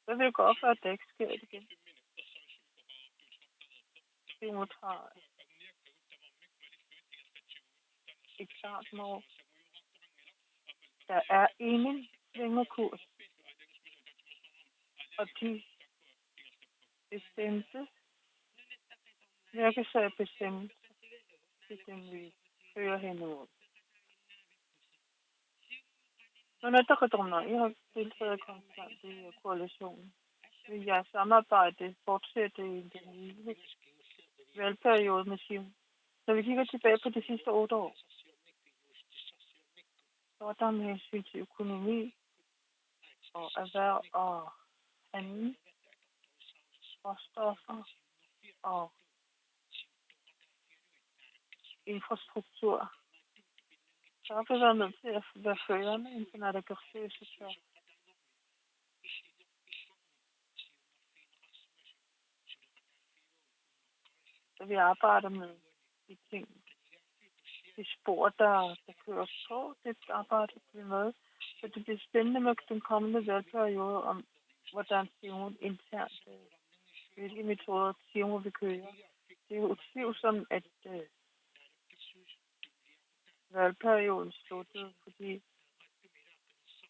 S2: Så vil jeg gå op for, at det ikke sker det igen. Vi må tage et klart mål. Der er ingen svingerkurs, og de bestemte virkesager bestemte, vi fører henover. Men der kan jeg har deltaget konstant i koalitionen. Vi har samarbejdet fortsætte i den nye valgperiode med Sion. Når vi kigger tilbage på de sidste 8 år, så er der med hensyn til økonomi og erhverv og handel, råstoffer og infrastruktur. Så har vi været nødt til at være førende inden for navigationssektor. Så vi arbejder med de ting, de spor, der køres på, det arbejder vi med. Så det bliver spændende med den kommende valgperiode om, hvordan Sion internt, hvilke metoder Sion vil køre. Det er jo utvivlsomt, at valgperioden sluttede, fordi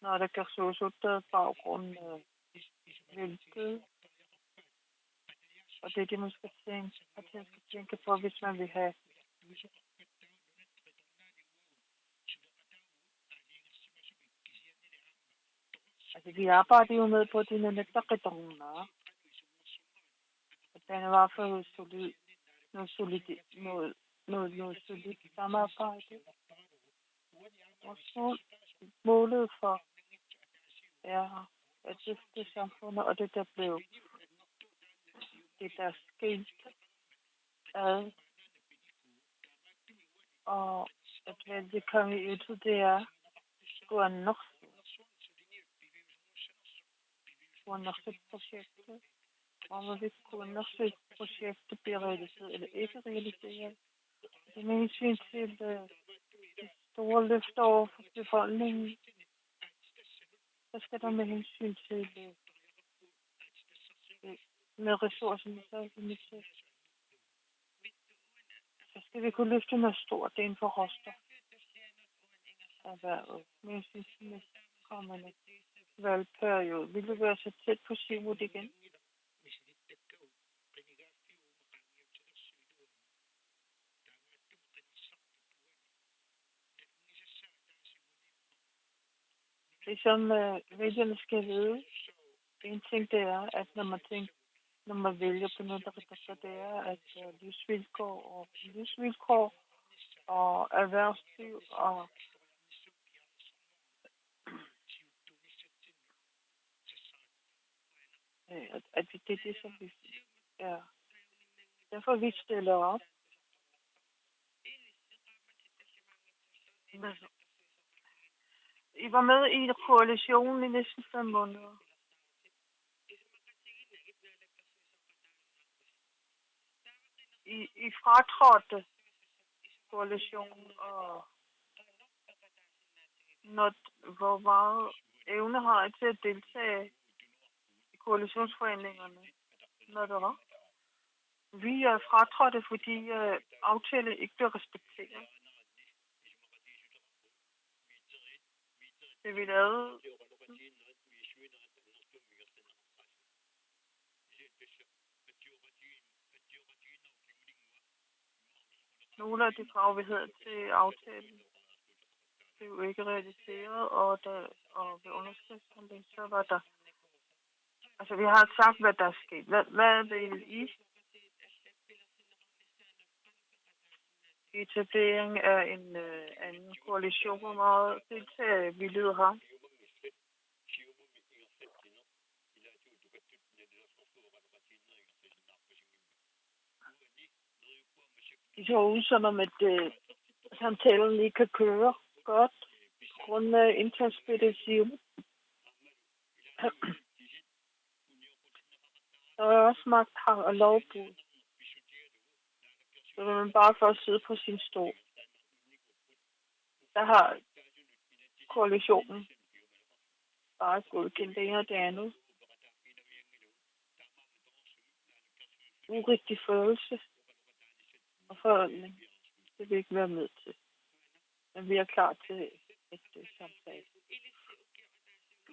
S2: når der kan så ud baggrund hvilket, og det er det, man skal tænke på, hvis man vil have altså, vi arbejder jo med på dine netterdonner. Og den er i hvert fald noget solidt samarbejde. Og så målet for er at løfte samfundet, og det der blev det der skete ad. Og at vælge komme ud til det er gå nok projektet, og hvorvidt kunne projektet bliver realiseret eller ikke realiseret. Det er med hensyn til de store løfter over for befolkningen. Så skal der med hensyn til med ressourcerne, så skal vi kunne løfte noget stort inden for råstof. Erhvervet med hensyn til kommende valgperiode. Vil du være så tæt på Simut igen? Det som vælgerne skal vide, en ting det er, at når man vælger på noget, så det er, at livsvilkår og erhvervsliv og at det er det, som vi er. Derfor vi stiller op. I var med i koalitionen i næsten 5 måneder. I fratrådte koalitionen, og hvor meget evne har I til at deltage i koalitionsforhandlingerne, når det var? Vi er fratrådte, fordi aftalen ikke bliver respekteret. Det vi lavede. Nogle af de krav, vi havde til aftalen, det er jo ikke realiseret, og ved underskriftshandling, så var der. Altså, vi har sagt, hvad der er sket. Hvad vil I? etablering af en koalition, hvor meget deltagervillighed har. Det ser ud som om, at samtalen lige kan køre godt på grund af interspedition. Der er også magthang og lovbrud. Så vil man bare for at sidde på sin stol. Der har koalitionen bare godkendt det ene og det andet. Urigtig følelse og forholdning. Det vil vi ikke være med til. Men vi er klar til et samtale.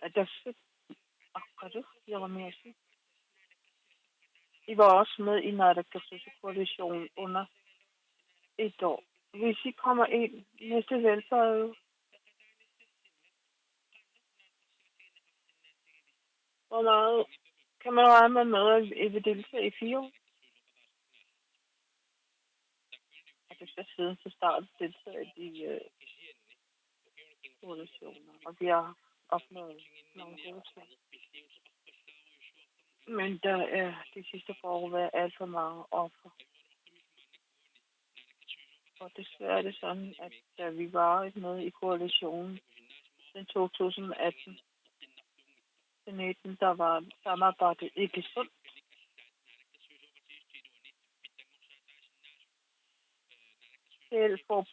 S2: At der det jeg var med at sige. I var også med i Naalakkersuisut-koalitionen under et år. Hvis I kommer ind næste valgperiode, hvor meget kan man regne med, at I vil deltage i 4 år? Og det skal siden til start deltage i koalitioner, og vi har opnået nogle gode ting. Men der er de sidste år været alt for mange offer. Og desværre er det sådan, at da vi var med i koalitionen den 2018 til 19, der var samarbejdet ikke sundt. Selv for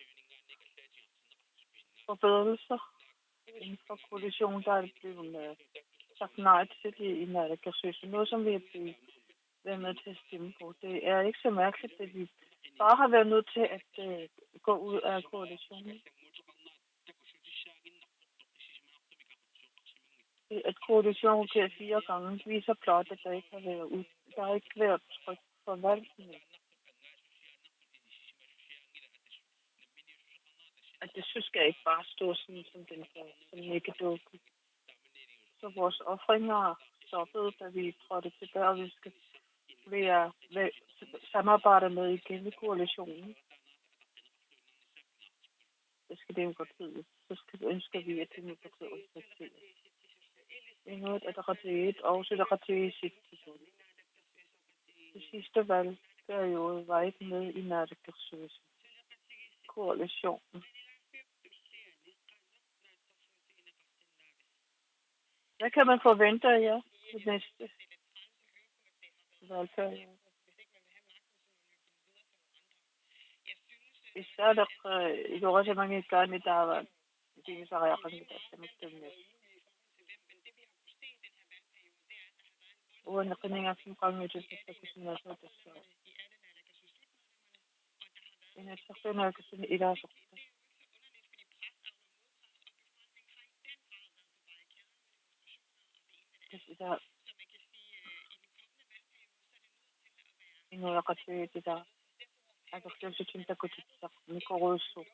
S2: forbedrelser inden for koalitionen, der er det blevet sagt nej til det i Naalakkersuisut. Noget, som vi har blevet med til at stemme på. Det er ikke så mærkeligt, at vi bare har været nødt til at gå ud af koalitionen. At koalitionen kan 4 gange viser blot, at der ikke har været tryk for valgene. At det skal ikke bare stå sådan, som den gør, som ikke dukke. Så vores offringer stoppede, da vi trådte tilbage, og vi skal være samarbejde med igen i koalitionen. Det skal demokratiet. Så ønsker vi, at demokratiet respekteres. Det er noget, at der er et, og så der er sit til det sidste valgperiode var ikke med i Naalakkersuisut koalitionen. Hvad kan man forvente af jer til næste valgperiode? السابق لغة من كان دعوة في مسارع قناة التمكن ونقنية في مقاومة التكسينات والتسويق إن الشخصين كسن إلى شخص إذا إنه لقد إذا أتخذ شيء تكتب ميكروسكوب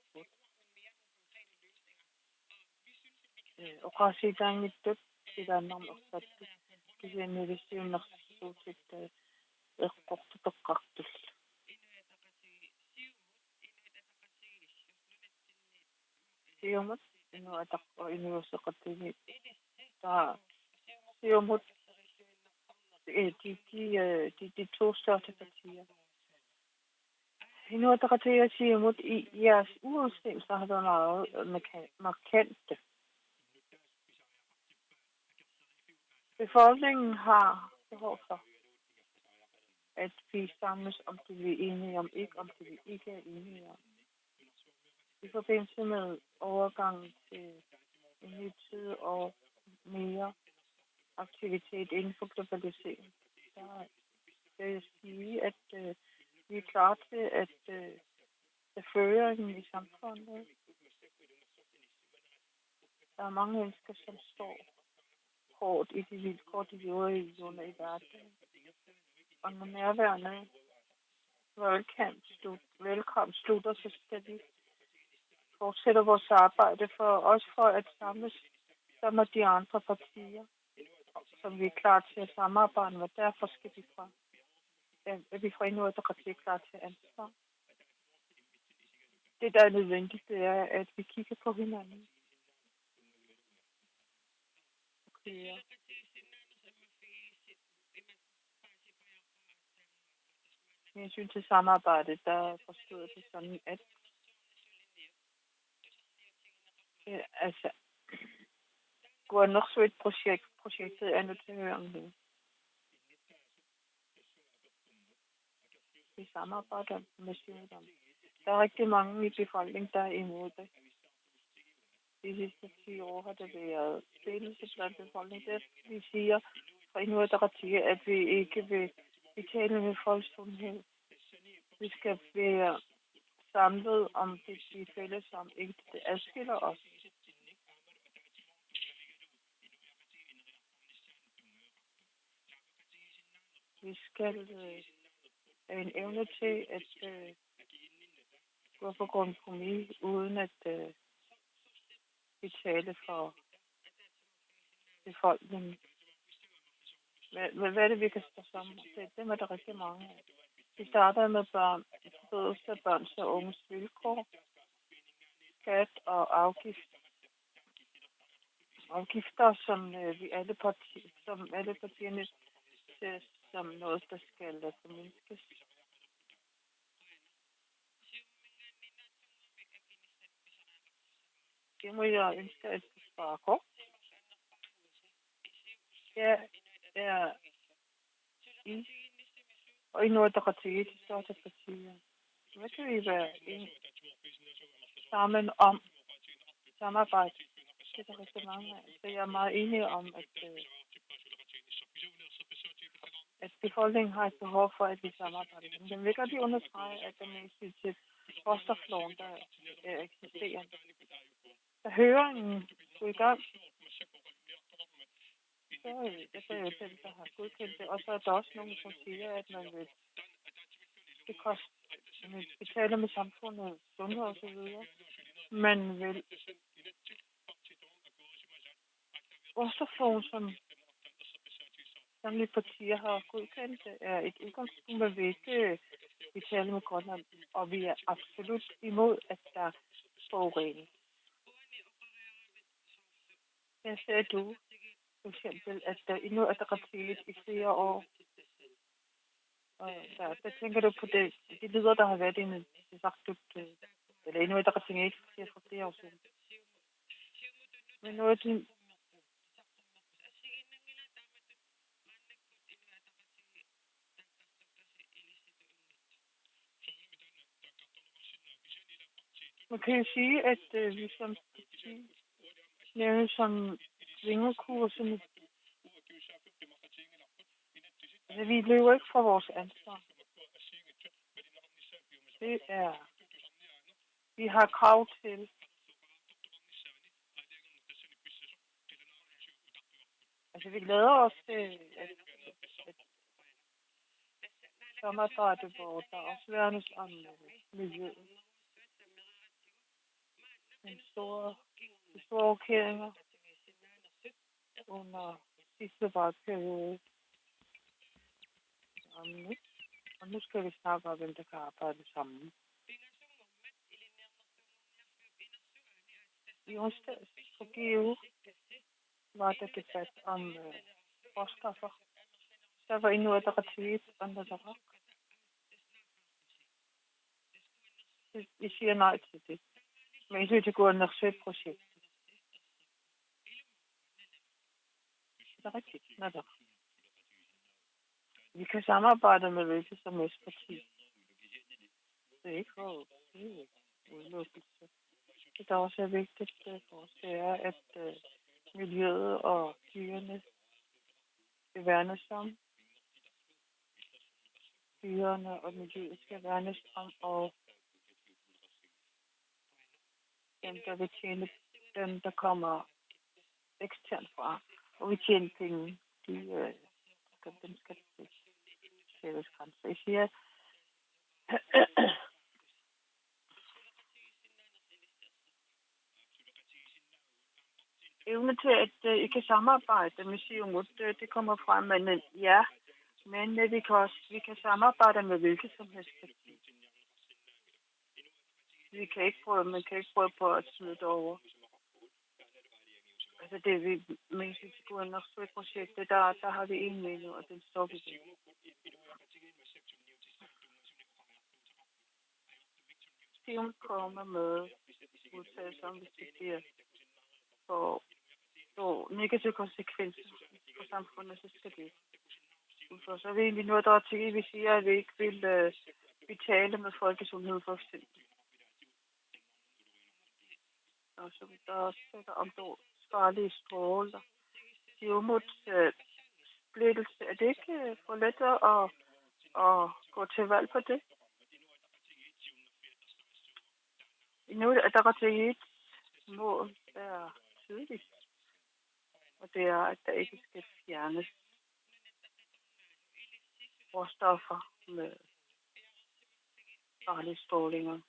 S2: وقاسيدا نكتب إذا نعم أخذت كذا نرسي ونخصو تت إخقق تققل يومت إنه أتقى إنه يسقطني تا يومت de 2 største partier. Inuit Ataqatigiit i jeres udstemmelser har været meget markante. Befolkningen har behov for, at vi samles om det, vi er enige om, ikke om det, vi ikke er enige om. I forbindelse med overgangen til en ny tid og mere aktivitet inden for globalisering, der vil jeg sige, at vi er klar til at føringen i samfundet. Der er mange mennesker, som står hårdt i de vilkår, de lever i under i verden. Og når nærværende velkomst slutter, så skal vi fortsætte vores arbejde for at samles sammen med de andre partier, som vi er klar til at samarbejde med. Derfor skal vi fra Inuit Ataqatigiit klar til ansvar. det, der er nødvendigt, det er, at vi kigger på hinanden. Okay. Jeg synes, til samarbejdet, der forstod det sådan, at altså, går nok så et projektet er nødt til at høre om det. Vi samarbejder med sygdom. Der er rigtig mange i befolkningen, der er imod det. De sidste 10 år har det været splittelse blandt befolkningen. Det vi siger fra Inuit Ataqatigiit, at vi ikke vil betale med folks sundhed. Vi skal være samlet om det, vi er fælles om. Ikke det adskiller os. Vi skal have en evne til at gå på kompromis, uden at betale for befolkningen. Hvad er det, vi kan stå sammen? Det er der rigtig mange af. Vi starter med forbedrelse af børns og unges vilkår, skat og afgifter, som alle partierne ser som noget, der skal formindskes. Det må jeg ønske at svare på. Jeg er og Inuit Ataqatigiit, de største partier. Hvad kan vi være sammen om samarbejde? Det er der rigtig mange af. Så jeg er meget enig om, at befolkningen har et behov for, at vi samarbejder. Men den vil godt understrege, at den er til råstofloven, der eksisterer. Da høringen går i gang, så er det den, der har godkendt det. Og så er der også nogen, som siger, at man vil betale med samfundet, sundhed og så videre. Man vil råstofloven, som samtlige partier har godkendt, er et udgangspunkt, man vil ikke betale med Grønland. Og vi er absolut imod, at der forurenes. Jeg ser du for eksempel, at der Inuit Ataqatigiit i flere år. Og der tænker du på de ledere, der har været inde i Sartut, eller Inuit Ataqatigiit for flere år siden. Men nu er det man kan jo sige, at vi som parti nævner som vingerkursen. Altså, vi løber ikke fra vores ansvar. Det er, vi har krav til altså, vi glæder os til at samarbejde, hvor der også værnes om miljøet. De store rokeringer under sidste valgperiode. Og nu skal vi snakke om, hvem der kan arbejde sammen. I onsdags på GU var der debat om råstoffer. Der var Inuit Ataqatigiit og Nadaraq. Vi siger nej til det. Men jeg synes, det går nok sødt projekt. Det er rigtigt, Nadaraq. Vi kan samarbejde med hvilket som helst parti. Det er ikke for udelukkelse. Det, der også er vigtigt for os, det er, at miljøet og dyrene skal værnes om. Dyrene og miljøet skal værnes om, og dem, der vil tjene, dem, der kommer eksternt fra, og vi tjener penge, dem skal det sættes grænser. Jeg siger, evne til, at I kan samarbejde med Siumut, det kommer frem, men ja, men vi kan samarbejde med hvilket som helst parti. man kan ikke prøve på at smide det over. Altså det vi med projektet, der har vi en mening, og den står vi ved. Steven kommer med udtalelser om, hvis det bliver for negative konsekvenser for samfundet, så skal det. Så er vi egentlig noget, der er til, vi siger, at vi ikke vil betale med folkesundhed for eksempel. Og så der er også om farlige stråler. Siumuts splittelse, er det ikke for let at gå til valg på det? Nu er der til et mål, der er tydeligt. Og det er, at der ikke skal fjernes råstoffer med farlige strålinger.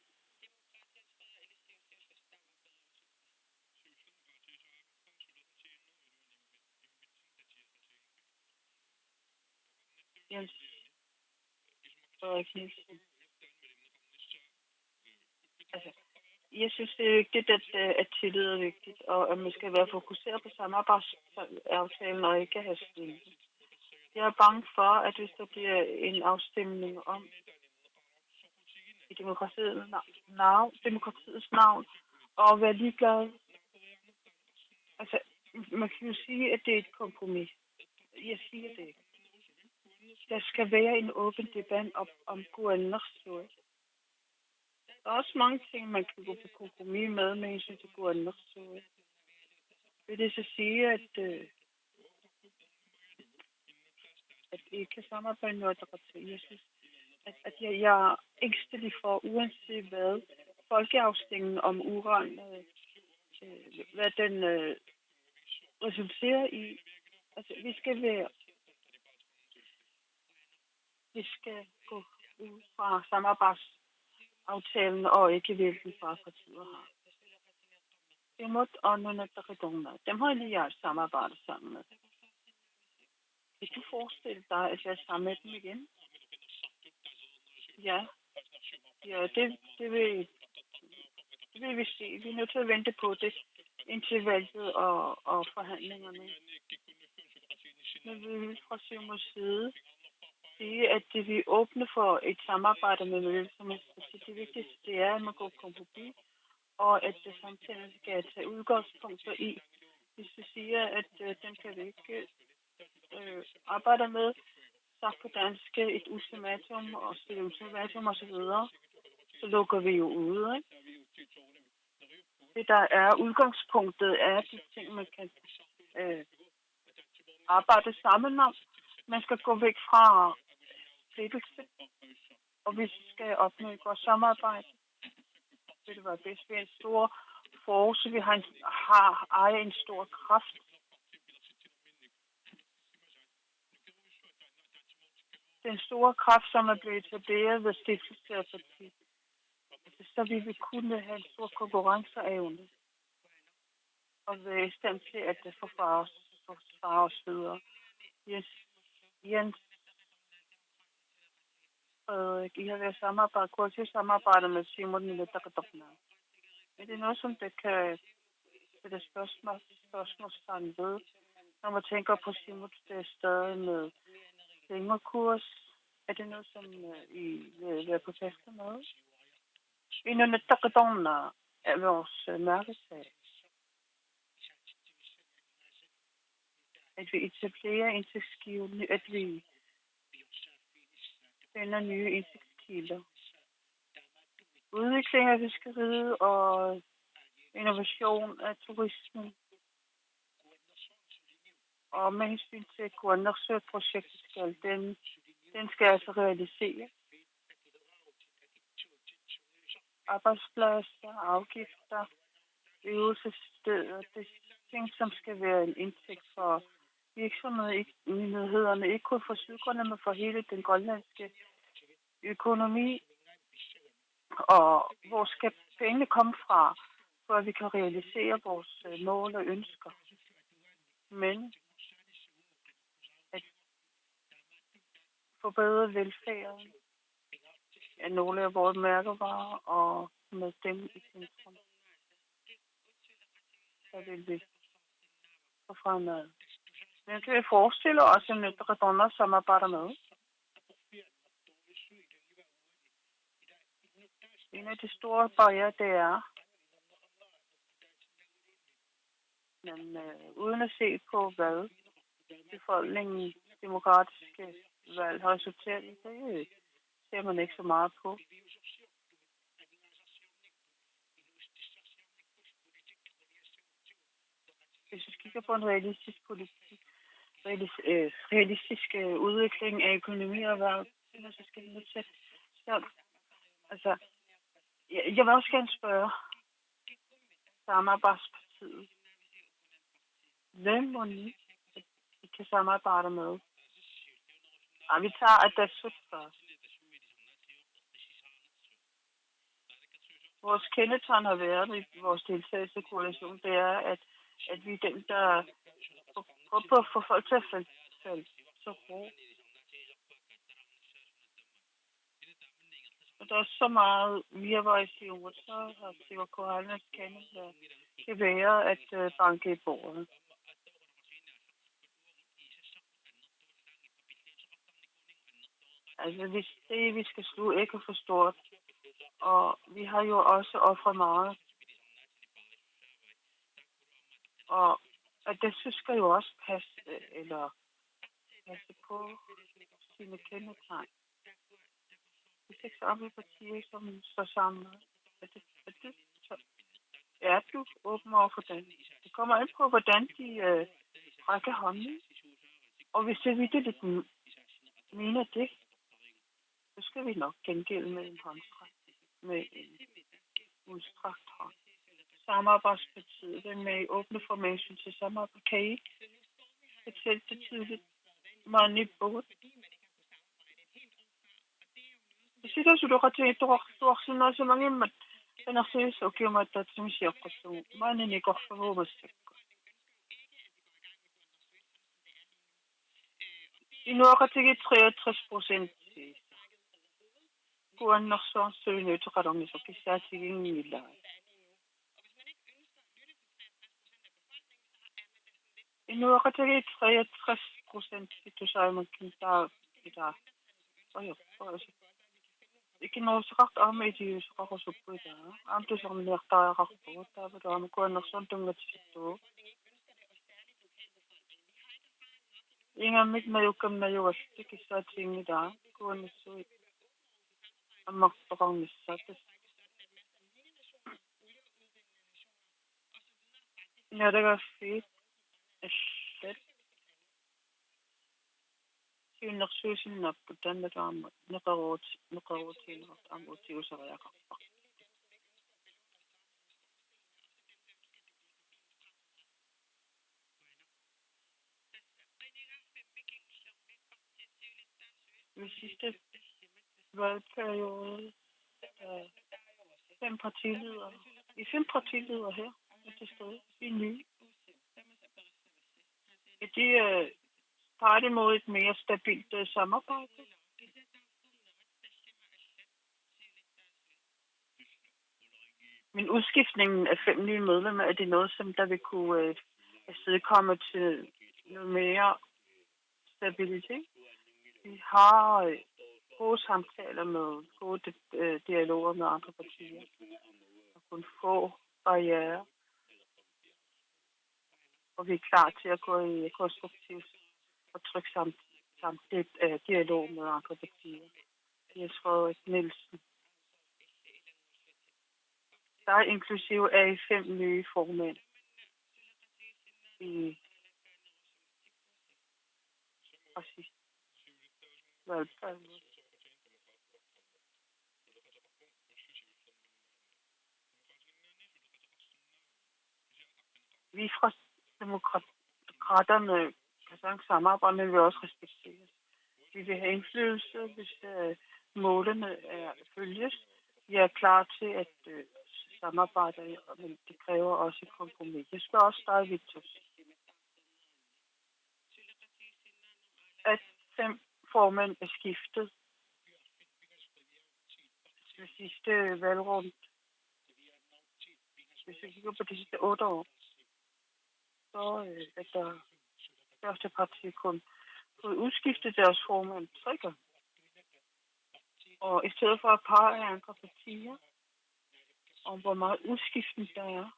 S2: Jens Frederik Nielsen. Altså, jeg synes, det er vigtigt, at tillid er vigtigt, og at man skal være fokuseret på samarbejdsaftalen og ikke have stillet. Jeg er bange for, at hvis der bliver en afstemning om i demokratiets navn, og være ligeglad. Altså, man kan jo sige, at det er et kompromis. Jeg siger det ikke. Der skal være en åben debat om Guanajuato. Der er også mange ting, man kan gå på kompromis med hensyn til Guanajuato. Vil det så sige, at vi kan samarbejde noget, der til? Jeg synes, at jeg er ængstelig for, uanset hvad, folkeafstemningen om uran, hvad den resulterer i. Altså, vi skal gå ud fra samarbejdsaftalen og ikke hvilken fra partier har. Siumut og Nunattaqitornaq, dem har lige jeg samarbejdet sammen med. Vil du forestille dig, at jeg sammen med dem igen? Ja, det vil vi se. Vi er nødt til at vente på det indtil valget og forhandlingerne. Men vi vil fra Siumuts side sige, at det vi åbne for et samarbejde med miljøsamfundet. Det vigtigste det er, at man går kompromis, og at det samtidig skal tage udgangspunkt i, hvis vi siger, at den kan vi ikke arbejde med, sagt på dansk, et ultimatum og stille ultimatum osv., så lukker vi jo ude, ikke? Det, der er udgangspunktet, er de ting, man kan arbejde sammen om. Man skal gå væk fra splittelse, og hvis vi skal opnå et godt samarbejde, vil det være bedst ved en stor force. Vi ejer en stor kraft. Den store kraft, som er blevet etableret ved stiftelse af parti, så vil vi kunne have en stor konkurrenceevne og være i stand til at forsvare os videre. Jens Frederik, I har været kursus samarbejde med Siumut Nunattaqitornaq. Er det noget, som det kan sætte spørgsmålstegn ved, når man tænker på Siumut, det er stadig med længerkurs? Er det noget, som I vil være på teste med? Nunattaqitornaq er vores mærkesag. At vi etablerer indtægtsskiver, at vi finder nye indtægtskilder. Udvikling af fiskeriet og innovation af turismen. Og med hensyn til Guanajuato-projektet den skal altså realisere. Arbejdspladser, afgifter, øvelsessteder, det er ting, som skal være en indtægt for virksomhederne, ikke kun for Sydgrønland, men for hele den grønlandske økonomi. Og hvor skal pengene komme fra, for at vi kan realisere vores mål og ønsker. Men at forbedre velfærden, nogle af vores mærkevarer, og med dem i centrum, så vil vi få fremad. Men kan vi forestille os, at Redondo samarbejder med? En af de store barrierer, det er, men uden at se på, hvad befolkningens demokratiske valg har resulteret i, det ser man ikke så meget på. Hvis vi kigger på en realistisk politik, realistisk udvikling af økonomi og erhverv, så skal vi nødt til altså, jeg vil også gerne spørge Samarbejdspartiet, hvem må I kan samarbejde med? Og vi tager Atassut først. Vores kendetegn har været i vores deltagelse i koalition, det er, at vi er dem, der prøver på at få folk til at falde så ro. Og der er så meget virvar i Siverud, så har Siverud Koralnes kan være at banke i bordet. Altså, hvis det vi skal sluge ikke for stort, og vi har jo også offret meget. Og det skal jo også passe på sine kendetegn. Vi skal ikke andre partier, som står sammen. Er du åben over for den? Det kommer ind på, hvordan de rækker hånden. Og hvis det virkelig mener det, så skal vi nok gengælde med en håndstræk. Med en udstrakt hånd. Samarbejdspartiet er med i åbne formation til samarbejde. Kan I ikke fortælle det tydeligt? Money boat. Sida suruqati tuarsinaa samangimmat panarsiissa ukiumattaat simisiaqqatsugu maanini qorfavuumassakku inuaqatigi 63% kuannersuarsuinuuteqalornisor kissaatigingillaa inuaqatigi 63% kitusaimakkin taa ikke noget så ret om, at de så ret så på det. Om det som der er ret på, der vil der gå nok sådan ting til stå. Ingen mit med jo kom med jo det kan så ting der. Gå ned så. Og magt på gang så det. Ja, det var fedt. Shit. Synnaksuusin nappu tänne raamma nakaruutiin ammuutti usara kappa. Ved sidste valgperiode 5 partiledere. I 5 partiledere her til stede. I nye. De peger mod et mere stabilt samarbejde. Men udskiftningen af 5 nye medlemmer, er det noget, som der vil kunne afstedkomme til noget mere stabilitet? Vi har gode samtaler med gode dialoger med andre partier. Og kun få barrierer. Og vi er klar til at gå i konstruktivt og trykke samt dialog med andre partier. Jens Frederik Nielsen. Der er inklusive af 5 nye formænd i præcis valgperiode. Vi fra demokraterne kan sagtens samarbejde, men vi også respekteres. Vi vil have indflydelse, hvis målene følges. Vi er klar til at samarbejde, men det kræver også et kompromis. Jeg skal også starte Victus. At 5 formænd er skiftet. det sidste valgrunde. Hvis vi kigger på de sidste 8 år, så er der første parti kun fået udskiftet deres formand 3 gange. Og i stedet for at pege andre partier om, hvor meget udskiftning der er,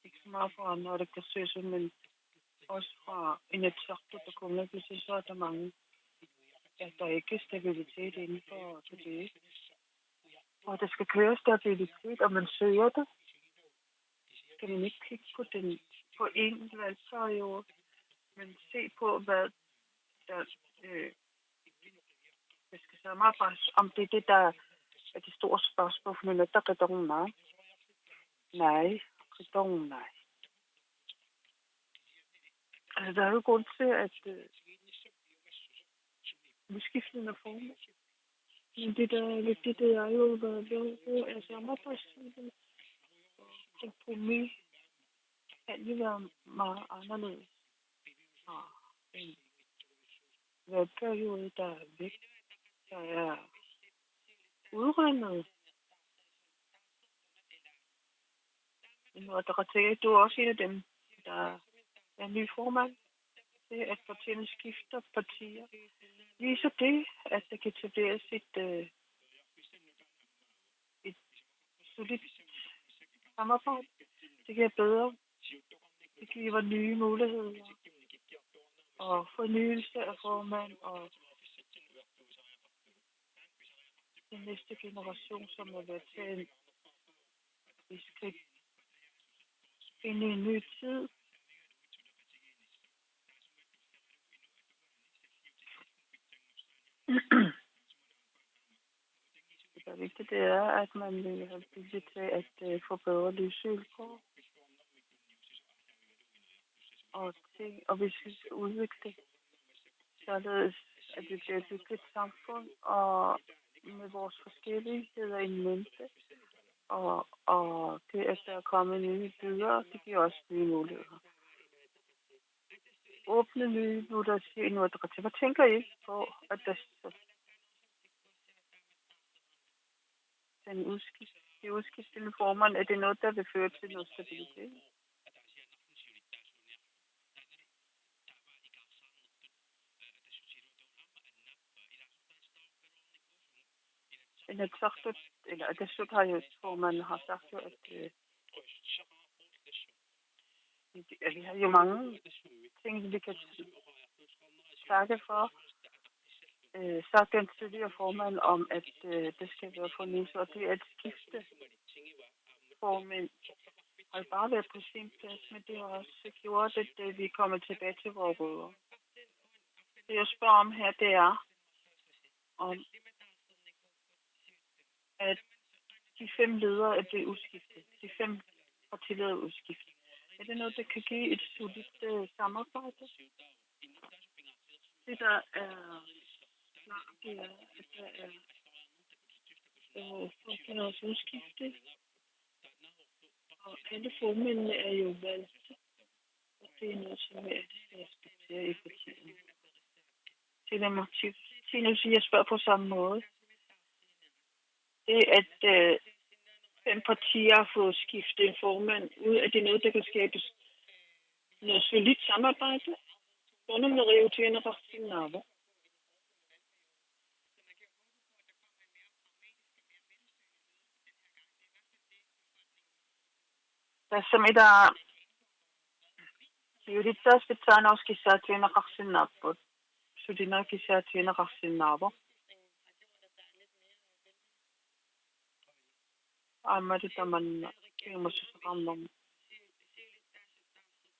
S2: ikke så meget fra andre, det kan søges, men også fra Inatsisartut og kommunalpolitik, så er der mange, at der ikke er stabilitet inden for det. Og der skal køre stabilitet, og man søger det. Skal man ikke kigge på en valgperiode, men se på, hvad der skal samarbejdes om. Det er det, der er det store spørgsmål, for man er der redongen nej. Nej, redongen nej. Altså, der er jo grund til, at udskiftningen af formen. Men det, der er vigtigt, det er jo, hvad er samarbejdstiden. Kompromis kan jo være meget anderledes. Og en valgperiode, der er væk, der er udregnet. Og der du er også en af dem, der er en ny formand. Det at partierne skifter partier. Viser det, at der kan etableres et solidt samarbejde. Det giver bedre. Det giver nye muligheder. Og fornyelse af formand og den næste generation, som er ved til en skridt ind i en ny tid. Det, der er vigtigt, det er, at man vil have vilje til at få bedre livsvilkår. Og hvis vi skal udvikle således, at vi bliver bygget et samfund, og med vores forskelligheder i mente, og det, at der er kommet nye byer, det giver også nye muligheder. Åbne nye muligheder, siger nu, at hvad tænker I på, at den udskiftende formand, er det noget, der vil føre til noget stabilitet? Inatsisartut har jo, formanden har sagt jo, at vi har jo mange ting, vi kan takke for. Sagt den tidligere formand om, at det skal være fornyelse, og det at skifte formand har bare været på sin plads, men det har også gjort, at vi kommer tilbage til vores rødder. Det jeg spørger om her, det er, om at de 5 ledere er blevet udskiftet. De 5 partiledere er udskiftet. Er det noget, der kan give et solidt samarbejde? Det, der er klart, det er, at der er generationsskifte. Og alle formændene er jo valgt. Og det er noget, som vi altid skal respektere i partierne. Det er motiv. Nu siger jeg spørger på samme måde. Det at 5 partier har fået skiftet en formand ud, at det er noget, der kan skabes noget solidt samarbejde. Under med Rio Generation. Tässä mitä yrittäisi pitää nouskissa siinä 2 napput. Sudina kisa siinä 2 naabo. Amma det man kemmer rammer.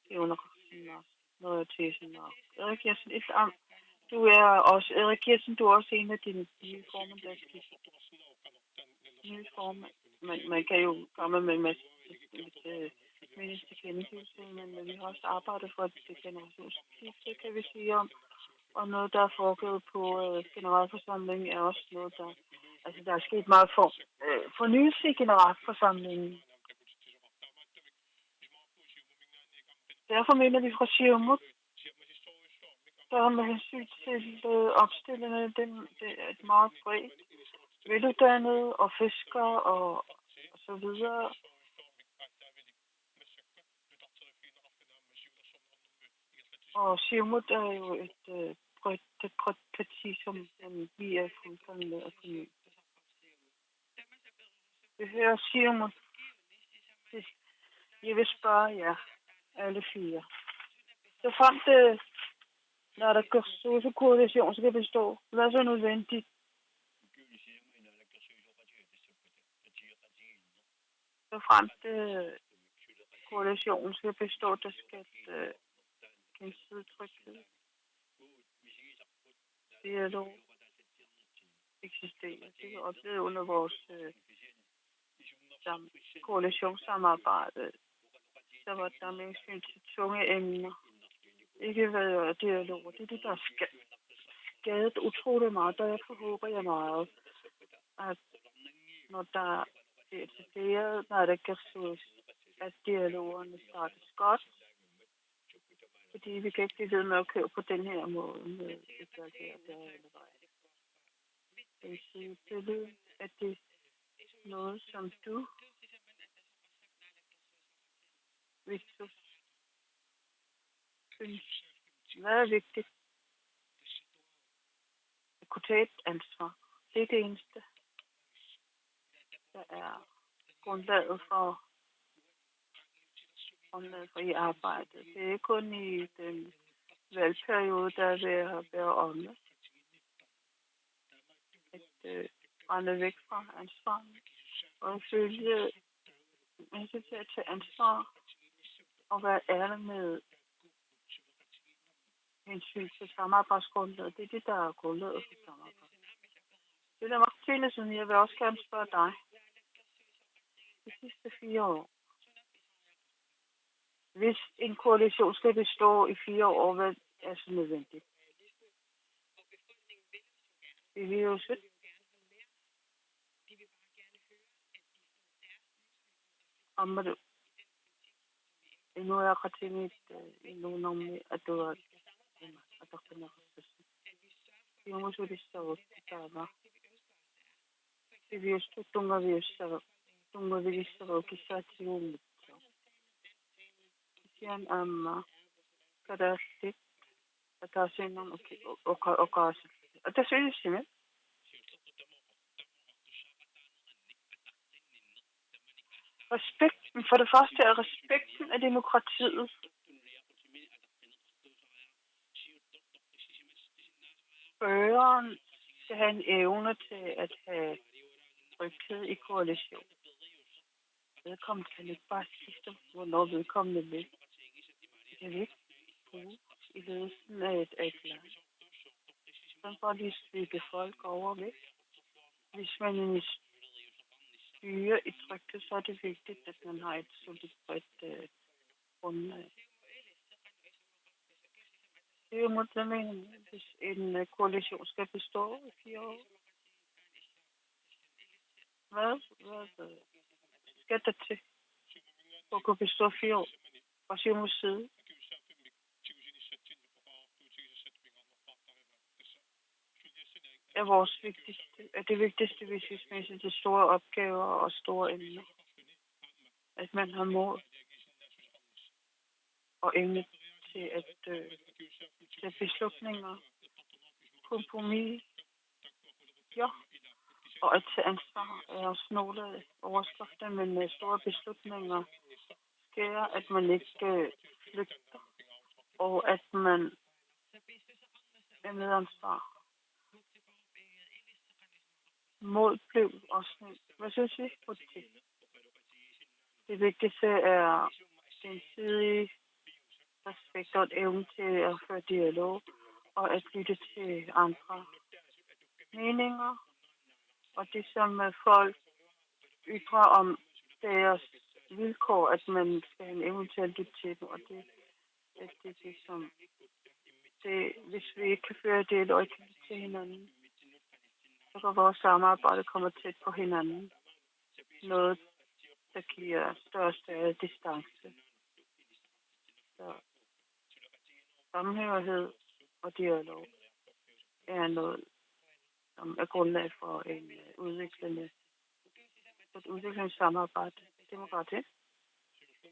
S2: Det er under 2 noget til sådan noget. Erik Jensen, du er også, Erik Jensen, du er også en af dine nye formand, der skal nye formand. Man kan jo komme med en masse ministerkendelse, men vi har også arbejdet for, at det generationsskifte, kan vi sige om. Og noget, der er foregået på generalforsamlingen, er også noget, der er sket meget fornyelse i generalforsamlingen. Derfor mener vi fra Siumut, Så med hensyn til opstillerne, det er et meget bredt. Veluddannede og fiskere og så videre. Og Siumut er jo et bredt parti, som vi er fuldkommen med at forny. Vi hører Siumut. Jeg vil spørge jer, alle fire. Så frem til, når der går så koalition skal bestå, hvad er så nødvendigt? Så frem til koalitionen skal bestå, der skal gensidig tryghed. Dialog eksisterer. Det har oplevet under vores koalitionssamarbejde. Der var der med hensyn til tunge emner. Ikke været dialog. Det er det, der er skadet utroligt meget. Derfor håber jeg meget, at når der bliver etableret, når der kan sås, at dialogerne startes godt. Fordi vi kan ikke blive ved med at køre på den her måde med et der eller vej. Det vil sige billede, at det er noget, som du, Victor, synes, hvad er vigtigt? At kunne tage et ansvar. Det er det eneste, der er grundlaget for i arbejdet. Det er ikke kun i den valgperiode, der er ved at være omme. At rende væk fra ansvar. Og følge mennesker til at tage ansvar og være ærlig med hensyn til samarbejdsgrundlaget. Det er det, der er grundlaget for samarbejdet. Det er Martinesen, jeg vil også gerne spørge dig. De sidste 4 år. Hvis en koalition skal bestå i 4 år, hvad er så nødvendigt? Vi vil jo sødt. Om du nu er rettigt i nogle om at du er at der kan ressourcer. Vi må så det så der var. Det vi er tunga vi så tunga vi så kisatium. Sian amma kadasti at der er nogen og gas. Og det synes jeg simpelthen. Respekten, for det første er respekten af demokratiet. Føreren skal have en evne til at have tryghed i koalition. Vedkommende kan ikke bare skifte, hvornår vedkommende vil. Det kan vi ikke bruge i ledelsen af et land. Man får lige slippe folk over væk. Hvis man styre i tryghed, så er det vigtigt, at man har et solidt bredt grundlag. Det er jo modstændigt, hvis en koalition skal bestå i 4 år. Hvad skal der til for at kunne bestå 4 år? Og så må sidde. Er det vigtigste, hvis vi smider de store opgaver og store emner. At man har mod og evne til at tage beslutninger, kompromis, ja, og at tage ansvar er også nogle overskrifter, men med store beslutninger sker, at man ikke flygter, og at man er medansvar. Mod blev også. Hvad synes I på det? Det vigtigste er gensidig respekt og evne til at føre dialog og at lytte til andre meninger. Og det, som folk ytrer om deres vilkår, at man skal have en evne til at lytte til dem. Og det er det, som hvis vi ikke kan føre dialog og ikke kan lytte til hinanden, så kan vores samarbejde komme tæt på hinanden. Noget, der giver større distance. Så sammenhørighed og dialog er noget, som er grundlag for et udviklingssamarbejde. Demokrati.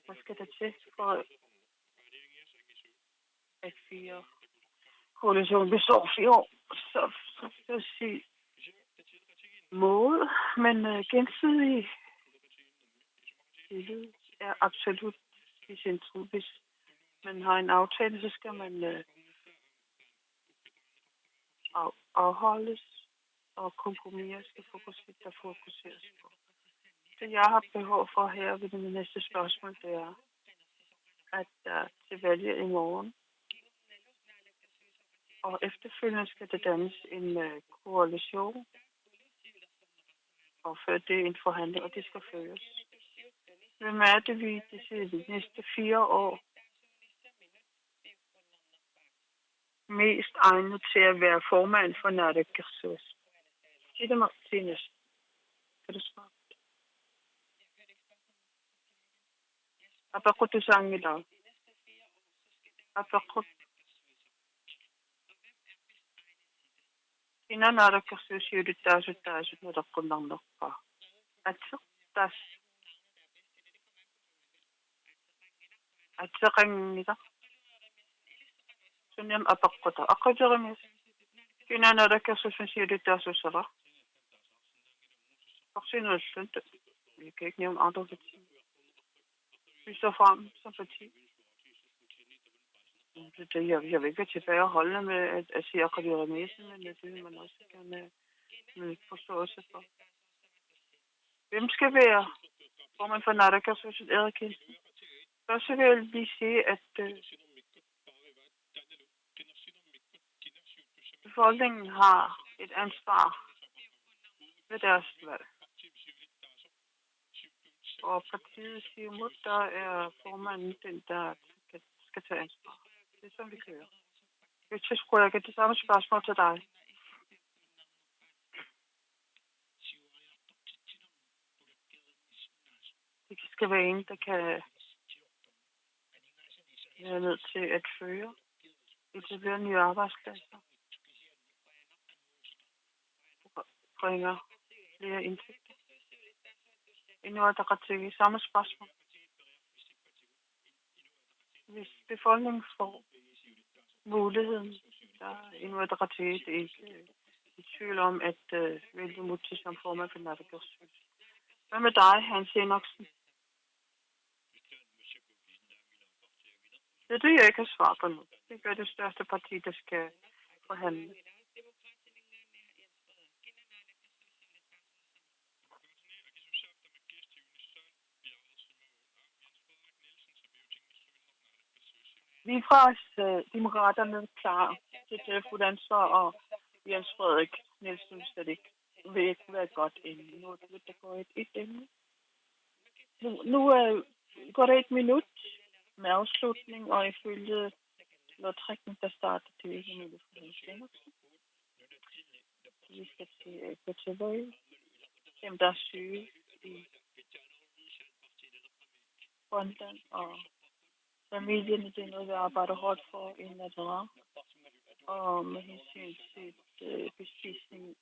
S2: Hvad skal der til for at fire koalitionen består 4 år? Så skal jeg sige måde, men gensidig tillid er absolut i centrum. Hvis man har en aftale, så skal man afholdes, og kompromiser skal fokuseres på. Det jeg har behov for her ved det næste spørgsmål, det er, at til valget i morgen, og efterfølgende skal der dannes en koalition, og før det er en forhandling, og det skal føres. Hvem er det, vi de næste 4 år mest egnet til at være formand for Naalakkersuisut? Sig det, Martinez. Kan du svare? Apakut du sang i dag? Apakut. Ina Naalakkersuisut yrittäisyyttäisyyt Naalakkundannokkaa. Atso taas. Atso qangita. Sunnam apakkuta. Aqajarimis. Ina Naalakkersuisut yrittäisyyssara. Vaccination. Vi kan ikke nævne andre partier. Vi står frem som parti. Jeg vil ikke være tilbage og holde med at sige akademisen, men det vil man også gerne med forståelse for. Hvem skal være formand for Naalakkersuisut Erik Kinsen? Først vil jeg lige sige, at befolkningen har et ansvar ved deres valg. Og partiet Siumut, der er formanden den, der skal tage ansvar. Det er som vi kører. Jeg tror, jeg kan det samme spørgsmål til dig. Det skal være en, der kan være nødt til at føre, etablere nye arbejdspladser, bringer flere indtægter. Endnu er der ret til samme spørgsmål. Hvis befolkningen får muligheden, der endnu er der ret til det ikke i tvivl om, at vælge Mutti som formand for Naalakkersuisut. Hvad med dig, Hans Henriksen? Det er det, jeg ikke har svar på nu. Det gør det største parti, der skal forhandle. Vi fra Demokraterne klar til at få ansvar, og Jens Frederik Nielsen slet ikke vil ikke være godt inde. Nu der går et emne. Nu går det 1 minut med afslutning, og ifølge lodtrækning, der starter det ikke muligt for Hans Henriksen. Vi skal gå til valg. Dem, der er syge i Grønland, og familierne, det er noget, vi arbejder hårdt for i Natura. Og med hensyn til bespisning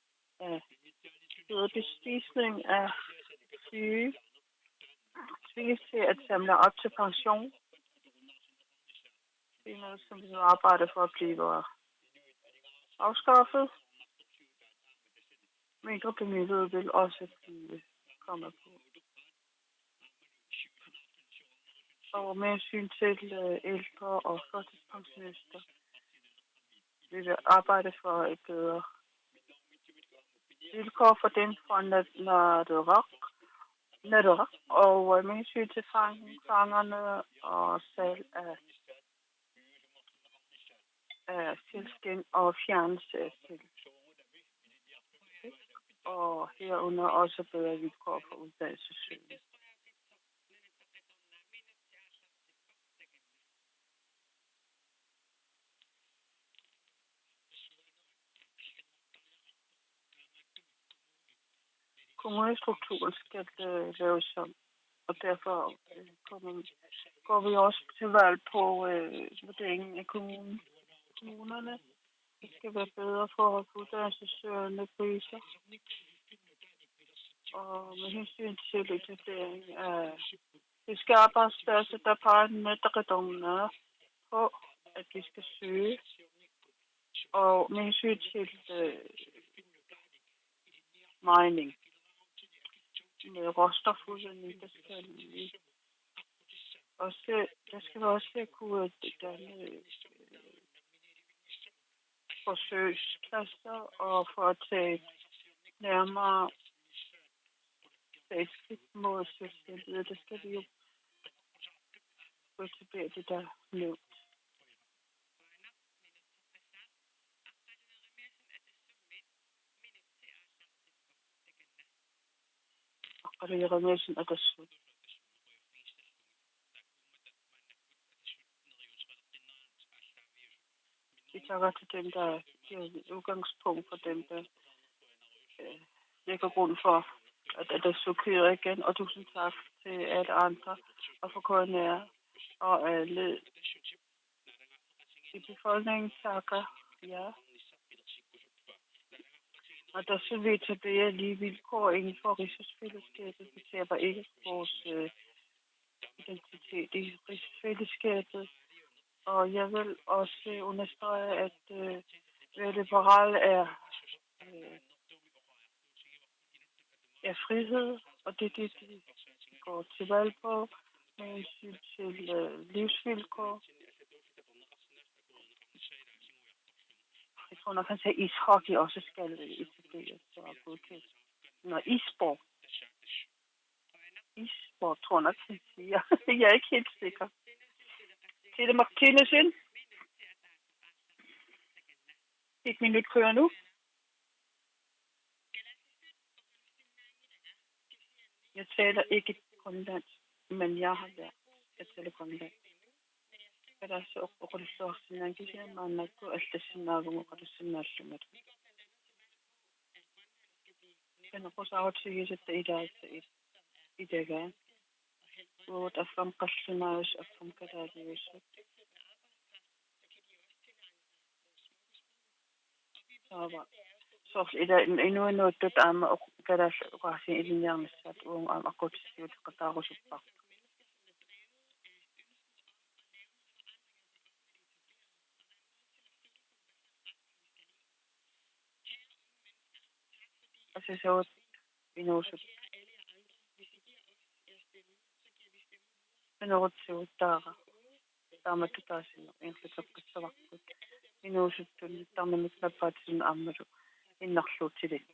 S2: af syge, tvinges til at samle op til pension. Det er noget, som vi nu arbejder for at blive afskaffet. Mindre bemidlede vil også blive kommet på. Og med hensyn til ældre og førtidspensionister vil vi arbejde for et bedre vilkår for dem fra Natura. Og med hensyn til fangerne og salg af sælskind og fjernelse af sælskind. Og herunder også bedre vilkår for uddannelsessøgende. Kommunestrukturen skal laves om, og derfor går vi også til valg på vurderingen af kommunerne. det skal være bedre forhold for uddannelsessøgende priser. Og med hensyn til etablering af fiskearbejdspladser, der peger netredongene på, at vi skal søge. Og med hensyn til mining med råstofudvinding, der skal vi også kunne danne forsøgsklasser og for at tage nærmere statsligt mod selvstændighed. Det skal vi jo gå tilbage til, der nævnt. Og det er remessen, at der slut. Vi tager til dem, der giver udgangspunkt for dem, der lægger grund for, at der sukker igen. Og tusind tak til alle andre og for KNR og alle i befolkningen takker. Ja. Og der så vi etablere lige vilkår inden for rigsfællesskabet. Vi taber ikke vores identitet i rigsfællesskabet. Og jeg vil også understrege, at være liberal er frihed, og det er det, de går til valg på med hensyn til livsvilkår. Jeg tror nok, han sagde ishockey også skal etableres og godkendt. Nå, issport. Issport, tror jeg nok, han siger. Jeg er ikke helt sikker. Tille Martinesen. Et minut kører nu. Jeg taler ikke grønlandsk, men jeg har lært at tale grønlandsk. 그래서 어릴 수 없으면 기시에 만났고 알뜰신나고 어르신날씨면 كان قصاوت في جدة إداغا وتفهم قشناش أفهم كذا ديوش طبعا صوف إذا إنه تتعامل كذا قاسين إذن يامسات وأم أقول سيود قطاع وشبا أساسوت إنوشت إنوت سيود داغا داما تتاسين إن فتبقى السواقود إنوشت داما نتنباتين أمرو إنخلو تلي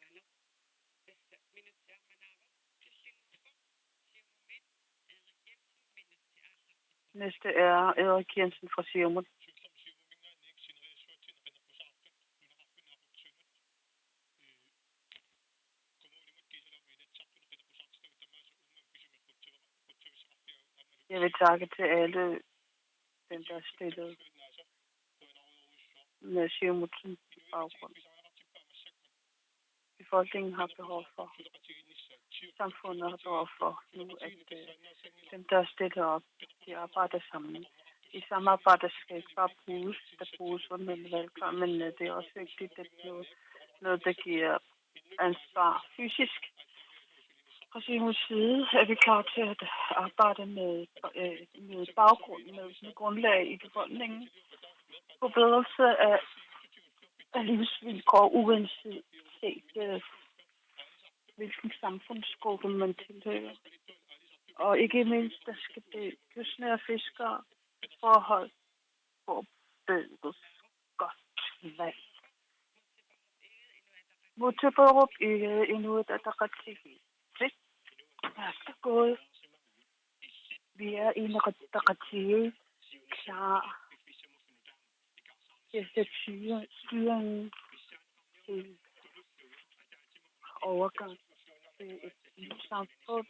S2: Næste er Erik Jensen fra Siumut. Jeg vil takke til alle dem, der er stillet med Siumutsen baggrund. Befolkningen har behov for, samfundet har behov for nu, at dem, der er stillet op, de arbejder sammen. I samarbejde skal ikke bare bruges, der bruges under valgkamp, men det er også vigtigt, at noget, der giver ansvar fysisk. Fra Siumuts side er vi klar til at arbejde med baggrund, med grundlag i befolkningen. Forbedrelse af livsvilkår, uanset hvilken samfundsgruppe man tilhører. Og ikke mindst, der skal det kystnære fiskere forhold forbedres godt valg. Muteberup i Inuit Ataqatigiit. Jeg skal gå. Vi er i en Ataqatigiit klar til styringen til overgang til et nyt samfund.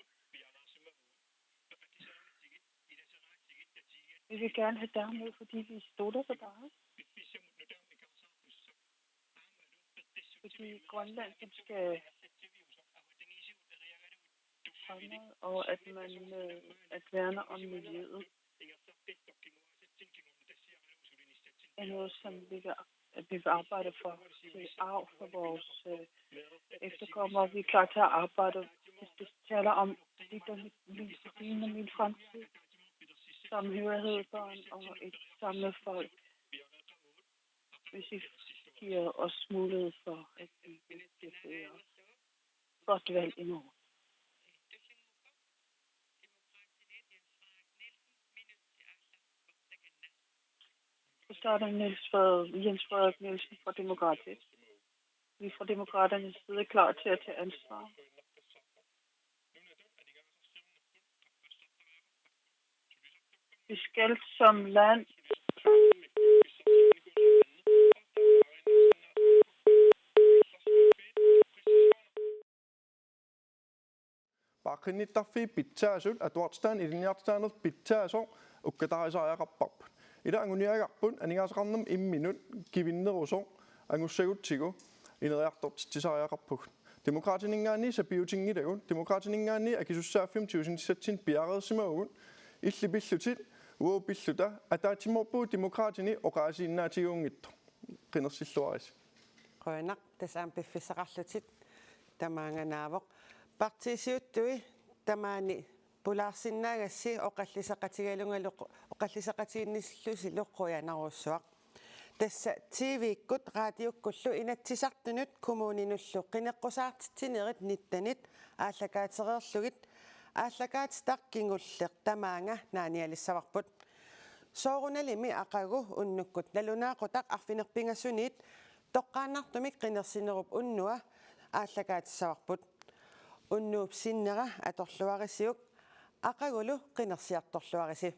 S2: Vi vil gerne have dig med, fordi vi stoler på dig. Fordi Grønland skal fremme, og at man at værne om miljøet er noget, som ligger at vi vil arbejde for til arv for vores efterkommere. Vi er klar til at arbejde, hvis det taler om det, der ligner min fremtid. Samhørighed, børn og et samlet folk. Hvis I giver os mulighed for, at vi kan gøre godt valg i morgen. Så starter Jens Frederik Nielsen fra Demokratiet. Vi er fra Demokraternes side klar til at tage ansvar. Vi skal som land
S3: Bakrinittarfi pitsaasut atuartstaan ilinniartaanert pitsaasor ukkatarisaajaqarparput ila anguniagaqpun anigaasaqarnam imminut kivinnerusor angussagutsigu ineriartortisaajaqarpug demokratiningaanni sapiutingilagun demokratiningaanni akisussaaffium tiusinsatsin piareersimaugun illipillutit uupilluta ataatsimorpuu demokratini oqaasiinnaatigiungittu qinersilluaris
S1: qoinaq tasaan piffissaqarlutit tamaanganaavoq partisiuttui tamaani pulaarsinnaagassi oqallisaqatigalungaluq oqallisaqatiinnislusi loqquyanarussuaq tassa TV-ikkut raadiukkullu inatsisartunut kommuninullu qineqqusaartittinerit nittanit ааллакаатереерлугит ааллакаатитақкингуллеқ тамаанга нааниалиссаварпут сооруналими ақагу уннуккут налунаақутақ арфинерпингассуниит тоққааннартумик қинерсинеруп уннуа ааллакаатиссаварпут уннууп синнера аторлуарисиук ақагулу қинерсиарторлуариси